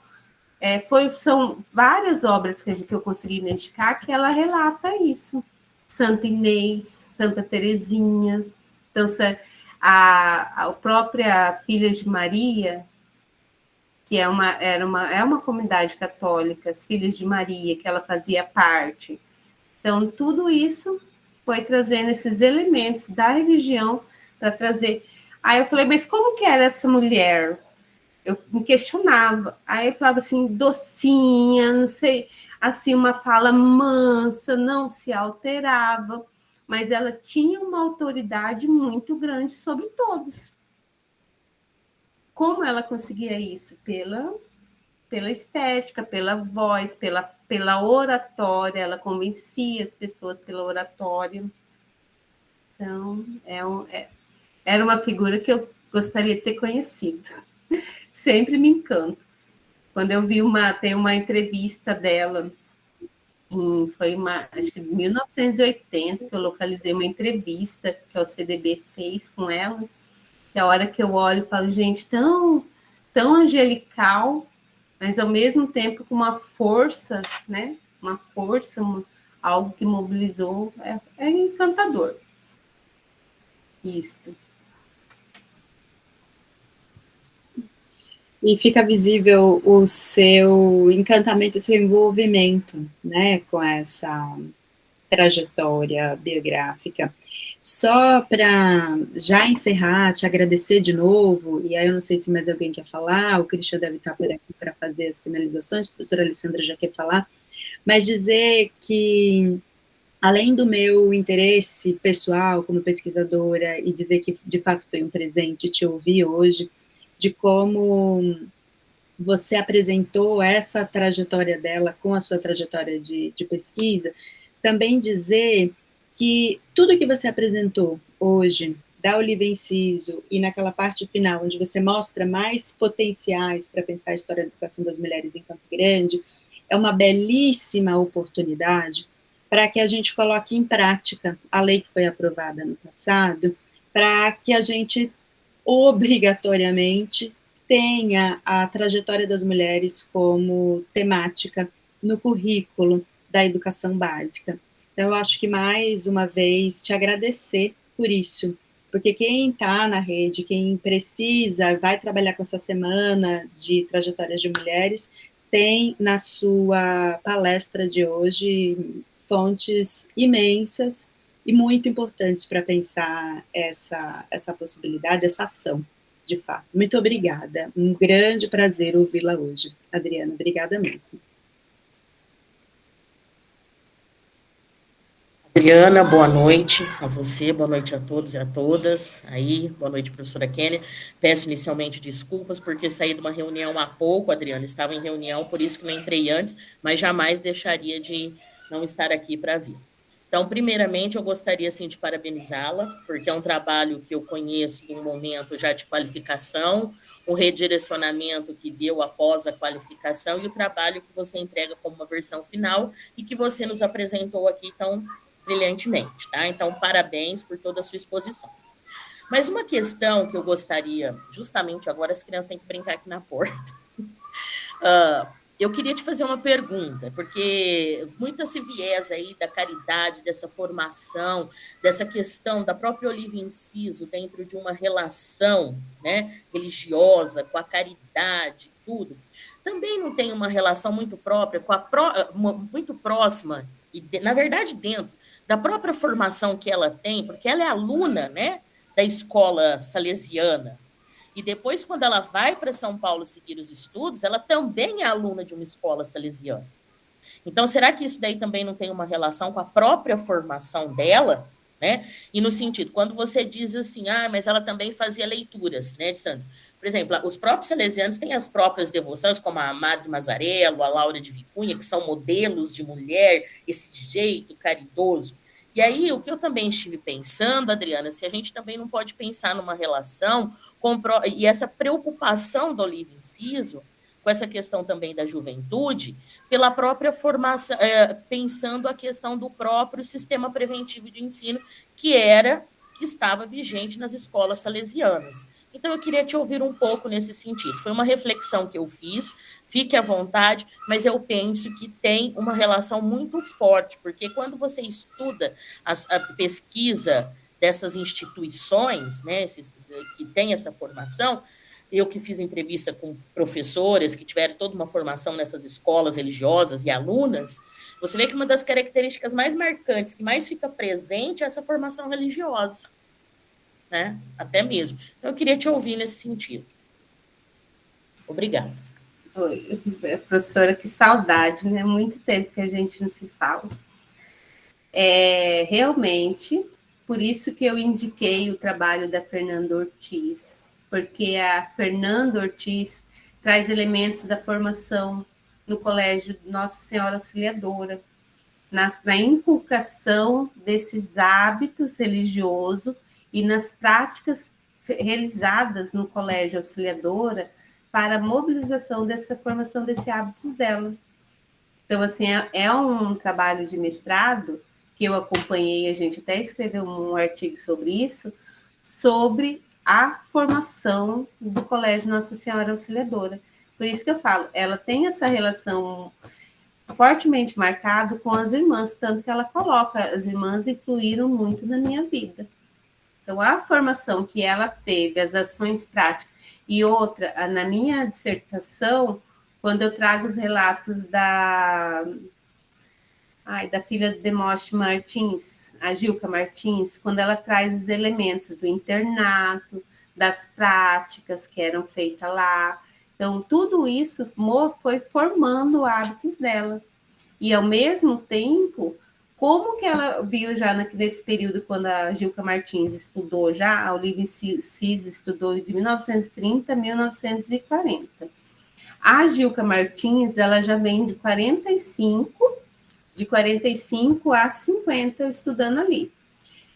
são várias obras que eu consegui identificar que ela relata isso. Santa Inês, Santa Teresinha. Então, a própria Filha de Maria, que é uma comunidade católica, as Filhas de Maria, que ela fazia parte. Então, tudo isso foi trazendo esses elementos da religião para trazer... Aí eu falei, mas como que era essa mulher? Eu me questionava. Aí eu falava assim, docinha, não sei, assim, uma fala mansa, não se alterava, mas ela tinha uma autoridade muito grande sobre todos. Como ela conseguia isso? Pela estética, pela voz, pela oratória, ela convencia as pessoas pela oratória. Então, era uma figura que eu gostaria de ter conhecido. Sempre me encanto. Quando eu vi tem uma entrevista dela, acho que em 1980, que eu localizei uma entrevista que o CDB fez com ela, que a hora que eu olho e falo, gente, tão angelical, mas ao mesmo tempo com uma força, né? Uma força, algo que mobilizou, é encantador. Isso. E fica visível o seu encantamento, o seu envolvimento, né, com essa trajetória biográfica. Só para já encerrar, te agradecer de novo, e aí eu não sei se mais alguém quer falar, o Christian deve estar por aqui para fazer as finalizações, a professora Alessandra já quer falar, mas dizer que, além do meu interesse pessoal como pesquisadora, e dizer que, de fato, foi um presente te ouvir hoje, de como você apresentou essa trajetória dela com a sua trajetória de pesquisa, também dizer que tudo que você apresentou hoje, da Olivia Enciso, e naquela parte final, onde você mostra mais potenciais para pensar a história da educação das mulheres em Campo Grande, é uma belíssima oportunidade para que a gente coloque em prática a lei que foi aprovada no passado, para que a gente obrigatoriamente tenha a trajetória das mulheres como temática no currículo da educação básica. Então, eu acho que, mais uma vez, te agradecer por isso, porque quem está na rede, quem precisa, vai trabalhar com essa semana de trajetórias de mulheres, tem na sua palestra de hoje fontes imensas e muito importantes para pensar essa possibilidade, essa ação, de fato. Muito obrigada. Um grande prazer ouvi-la hoje. Adriana, obrigada mesmo. Adriana, boa noite a você, boa noite a todos e a todas. Aí, boa noite, professora Kênia. Peço inicialmente desculpas porque saí de uma reunião há pouco, Adriana, estava em reunião, por isso que não entrei antes, mas jamais deixaria de não estar aqui para vir. Então, primeiramente, eu gostaria, assim, de parabenizá-la, porque é um trabalho que eu conheço de um momento já de qualificação, um redirecionamento que deu após a qualificação e o trabalho que você entrega como uma versão final e que você nos apresentou aqui tão brilhantemente, tá? Então, parabéns por toda a sua exposição. Mas uma questão que eu gostaria, justamente agora as crianças têm que brincar aqui na porta. Eu queria te fazer uma pergunta, porque muito se viés aí da caridade, dessa formação, dessa questão da própria Olivia Enciso dentro de uma relação, né, religiosa, com a caridade, tudo, também não tem uma relação muito própria, muito próxima, e na verdade dentro da própria formação que ela tem, porque ela é aluna, né, da escola salesiana. E depois, quando ela vai para São Paulo seguir os estudos, ela também é aluna de uma escola salesiana. Então, será que isso daí também não tem uma relação com a própria formação dela? Né? E no sentido, quando você diz assim, mas ela também fazia leituras, né, de Santos. Por exemplo, os próprios salesianos têm as próprias devoções, como a Madre Mazarello, a Laura de Vicunha, que são modelos de mulher, esse jeito caridoso. E aí, o que eu também estive pensando, Adriana, se a gente também não pode pensar numa relação e essa preocupação da Olivia Enciso, com essa questão também da juventude, pela própria formação, pensando a questão do próprio sistema preventivo de ensino, que estava vigente nas escolas salesianas. Então, eu queria te ouvir um pouco nesse sentido. Foi uma reflexão que eu fiz, fique à vontade, mas eu penso que tem uma relação muito forte, porque quando você estuda a pesquisa dessas instituições, né, que têm essa formação, eu que fiz entrevista com professoras que tiveram toda uma formação nessas escolas religiosas e alunas, você vê que uma das características mais marcantes, que mais fica presente, é essa formação religiosa, né? Até mesmo. Então, eu queria te ouvir nesse sentido. Obrigada. Oi, professora, que saudade, né? Muito tempo que a gente não se fala. Realmente, por isso que eu indiquei o trabalho da Fernanda Ortiz, porque a Fernanda Ortiz traz elementos da formação no Colégio Nossa Senhora Auxiliadora, na inculcação desses hábitos religiosos e nas práticas realizadas no Colégio Auxiliadora para a mobilização dessa formação desses hábitos dela. Então, assim, é um trabalho de mestrado que eu acompanhei, a gente até escreveu um artigo sobre isso, sobre a formação do Colégio Nossa Senhora Auxiliadora. Por isso que eu falo, ela tem essa relação fortemente marcada com as irmãs, tanto que ela coloca, as irmãs influíram muito na minha vida. Então, a formação que ela teve, as ações práticas, e outra, na minha dissertação, quando eu trago os relatos da filha do Demóstenes Martins, a Gilca Martins, quando ela traz os elementos do internato, das práticas que eram feitas lá. Então, tudo isso foi formando hábitos dela. E, ao mesmo tempo, como que ela viu já nesse período, quando a Gilca Martins estudou já, a Olivia Cis estudou de 1930 a 1940. A Gilca Martins, ela já vem de 45 a 50 estudando ali.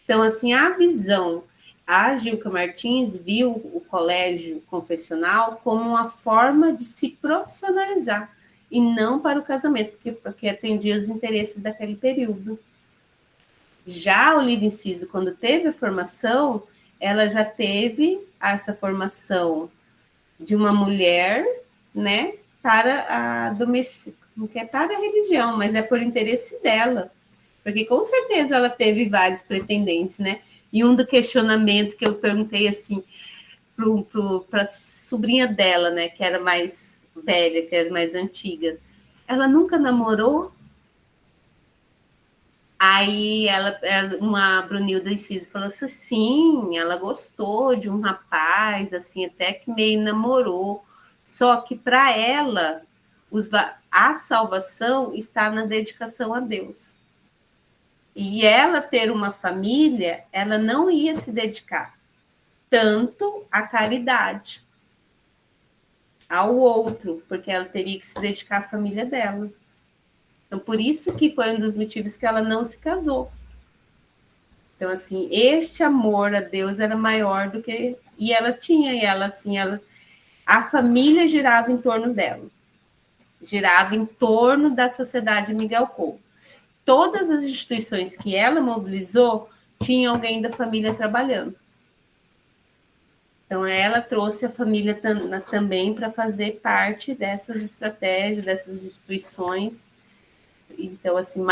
Então, assim, a Gilca Martins viu o colégio confessional como uma forma de se profissionalizar, e não para o casamento, porque atendia os interesses daquele período. Já a Olivia Inciso, quando teve a formação, ela já teve essa formação de uma mulher, né, para a doméstica, que é para a religião, mas é por interesse dela. Porque com certeza ela teve vários pretendentes, né? E um do questionamento que eu perguntei assim para a sobrinha dela, né, que era mais velha, que era mais antiga, ela nunca namorou? Aí uma Brunilda Inciso falou assim, sim, ela gostou de um rapaz, assim, até que meio namorou. Só que para ela, a salvação está na dedicação a Deus. E ela ter uma família, ela não ia se dedicar tanto à caridade, ao outro, porque ela teria que se dedicar à família dela. Então, por isso que foi um dos motivos que ela não se casou. Então, assim, este amor a Deus era maior do que... E ela tinha, a família girava em torno dela. Girava em torno da Sociedade Miguel Couto. Todas as instituições que ela mobilizou, tinha alguém da família trabalhando. Então, ela trouxe a família também para fazer parte dessas estratégias, dessas instituições. Então, assim,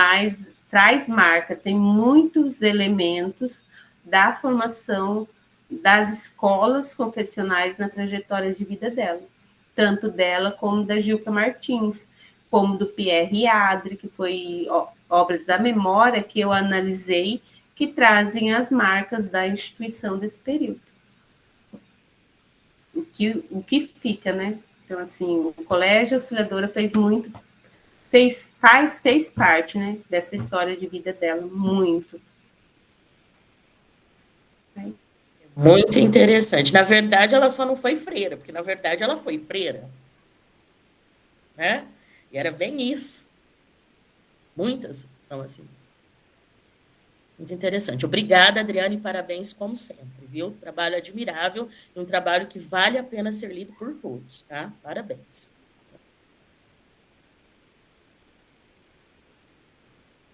traz marca, tem muitos elementos da formação das escolas confessionais na trajetória de vida dela, tanto dela como da Gilca Martins, como do Pierre Adri, que foi obras da memória que eu analisei, que trazem as marcas da instituição desse período. O que fica, né? Então, assim, o Colégio Auxiliadora fez parte, né, dessa história de vida dela, muito. Muito interessante. Na verdade, ela só não foi freira, porque, na verdade, ela foi freira. Né? E era bem isso. Muitas são assim. Muito interessante. Obrigada, Adriana, e parabéns, como sempre, viu? Trabalho admirável e um trabalho que vale a pena ser lido por todos, tá? Parabéns.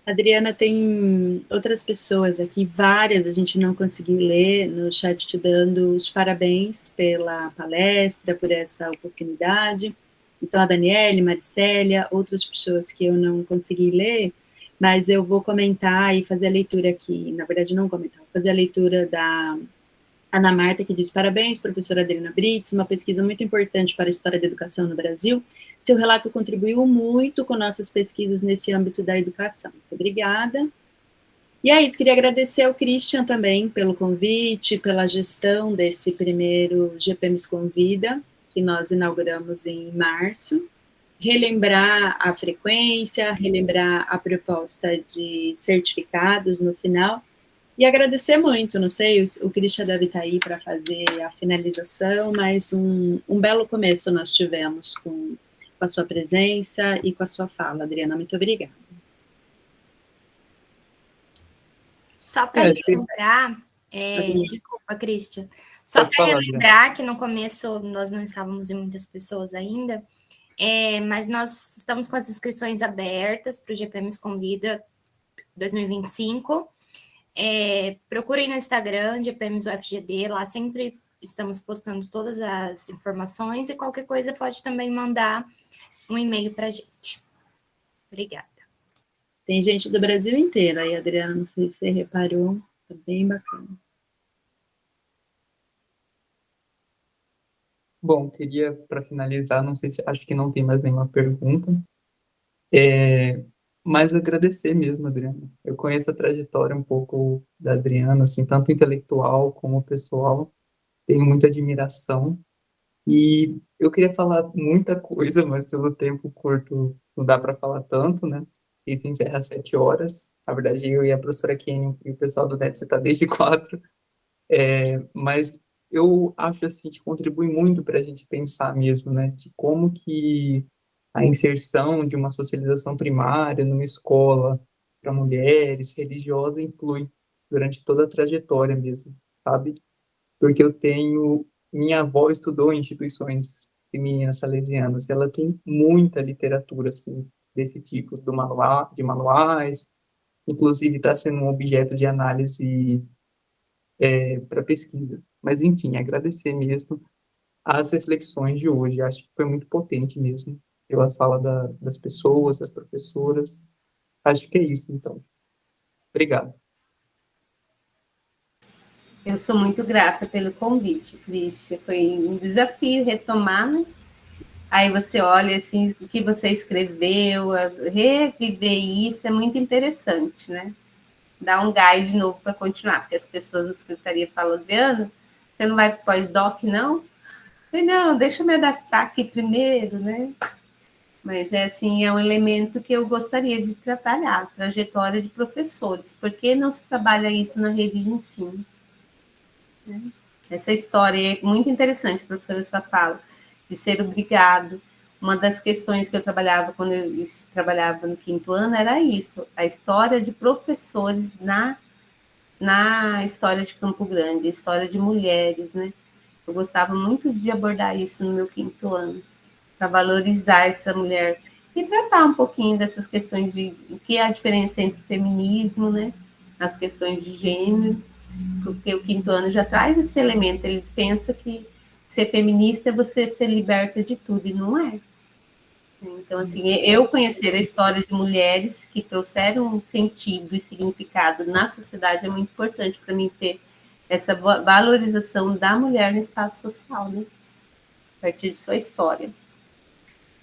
Adriana, tem outras pessoas aqui, várias, a gente não conseguiu ler no chat, te dando os parabéns pela palestra, por essa oportunidade. Então, a Daniele, Maricélia, outras pessoas que eu não consegui ler, mas eu vou comentar e fazer a leitura aqui, na verdade não comentar, vou fazer a leitura da Ana Marta, que diz: parabéns, professora Adriana Brits, uma pesquisa muito importante para a história da educação no Brasil. Seu relato contribuiu muito com nossas pesquisas nesse âmbito da educação. Muito obrigada. E é isso, queria agradecer ao Christian também pelo convite, pela gestão desse primeiro GPMs Convida, que nós inauguramos em março. Relembrar a frequência, relembrar a proposta de certificados no final, e agradecer muito, não sei, o Christian deve estar aí para fazer a finalização, mas um belo começo nós tivemos com a sua presença e com a sua fala, Adriana, muito obrigada. Só para relembrar, desculpa, Christian, só para relembrar que no começo nós não estávamos em muitas pessoas ainda, mas nós estamos com as inscrições abertas para o GPMs Convida 2025. Procurem no Instagram, GPMs UFGD, lá sempre estamos postando todas as informações, e qualquer coisa pode também mandar um e-mail para a gente. Obrigada. Tem gente do Brasil inteiro aí, Adriana, não sei se você reparou, tá bem bacana. Bom, queria, para finalizar, não sei se, acho que não tem mais nenhuma pergunta, mas agradecer mesmo, Adriana. Eu conheço a trajetória um pouco da Adriana, assim, tanto intelectual como pessoal, tenho muita admiração, e eu queria falar muita coisa, mas pelo tempo curto não dá para falar tanto, né? Isso encerra às 7 horas. Na verdade, eu e a professora Kenny e o pessoal do NET está desde 4. Mas eu acho assim que contribui muito para a gente pensar mesmo, né? De como que a inserção de uma socialização primária numa escola para mulheres religiosa influi durante toda a trajetória mesmo, sabe? Porque eu tenho... Minha avó estudou em instituições femininas salesianas, ela tem muita literatura, assim, desse tipo, de manuais, inclusive está sendo um objeto de análise para pesquisa. Mas, enfim, agradecer mesmo as reflexões de hoje, acho que foi muito potente mesmo, pela fala das pessoas, das professoras, acho que é isso, então. Obrigado. Eu sou muito grata pelo convite, Cristian. Foi um desafio retomar, né? Aí você olha assim, o que você escreveu, reviver isso é muito interessante, né? Dá um gás de novo para continuar, porque as pessoas na secretaria falam, Adriana, você não vai para o pós-doc, não? Eu falei, não, deixa eu me adaptar aqui primeiro, né? Mas é assim, é um elemento que eu gostaria de trabalhar, trajetória de professores. Por que não se trabalha isso na rede de ensino? Essa história é muito interessante, professora, sua fala, de ser obrigado. Uma das questões que eu trabalhava quando eu trabalhava no 5º ano era isso, a história de professores na história de Campo Grande, a história de mulheres, né? Eu gostava muito de abordar isso no meu 5º ano, para valorizar essa mulher e tratar um pouquinho dessas questões de o que é a diferença entre feminismo, né? As questões de gênero, porque o 5º ano já traz esse elemento, eles pensam que ser feminista é você ser liberta de tudo, e não é. Então, assim, eu conhecer a história de mulheres que trouxeram um sentido e significado na sociedade é muito importante para mim ter essa valorização da mulher no espaço social, né? A partir de sua história.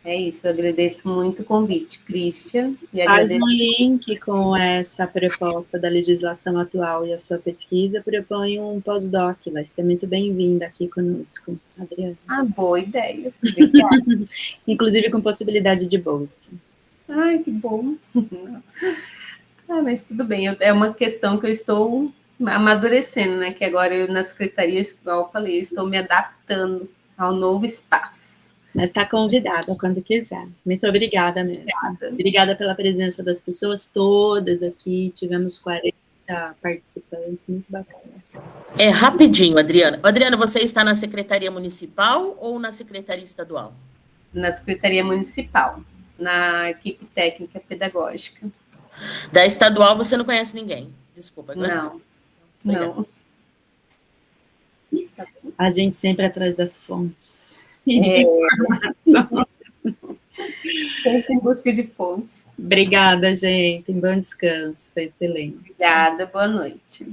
É isso, eu agradeço muito o convite, Cristian. E Faz agradeço... um link com essa proposta da legislação atual e a sua pesquisa, propõe um pós-doc, vai ser muito bem-vinda aqui conosco, Adriana. Ah, boa ideia. Obrigada. Inclusive com possibilidade de bolsa. Ai, que bom. Ah, mas tudo bem, é uma questão que eu estou amadurecendo, né? Que agora eu na secretaria, igual eu falei, eu estou me adaptando ao novo espaço. Mas está convidada quando quiser. Muito obrigada mesmo. Obrigada pela presença das pessoas todas aqui. Tivemos 40 participantes, muito bacana. É rapidinho, Adriana. Adriana, você está na Secretaria Municipal ou na Secretaria Estadual? Na Secretaria Municipal, na equipe técnica pedagógica. Da estadual você não conhece ninguém? Desculpa. Não, Obrigada. não. A gente sempre atrás das fontes e de informação. Sempre em busca de fontes. Obrigada, gente. Bom descanso. Foi excelente. Obrigada, boa noite.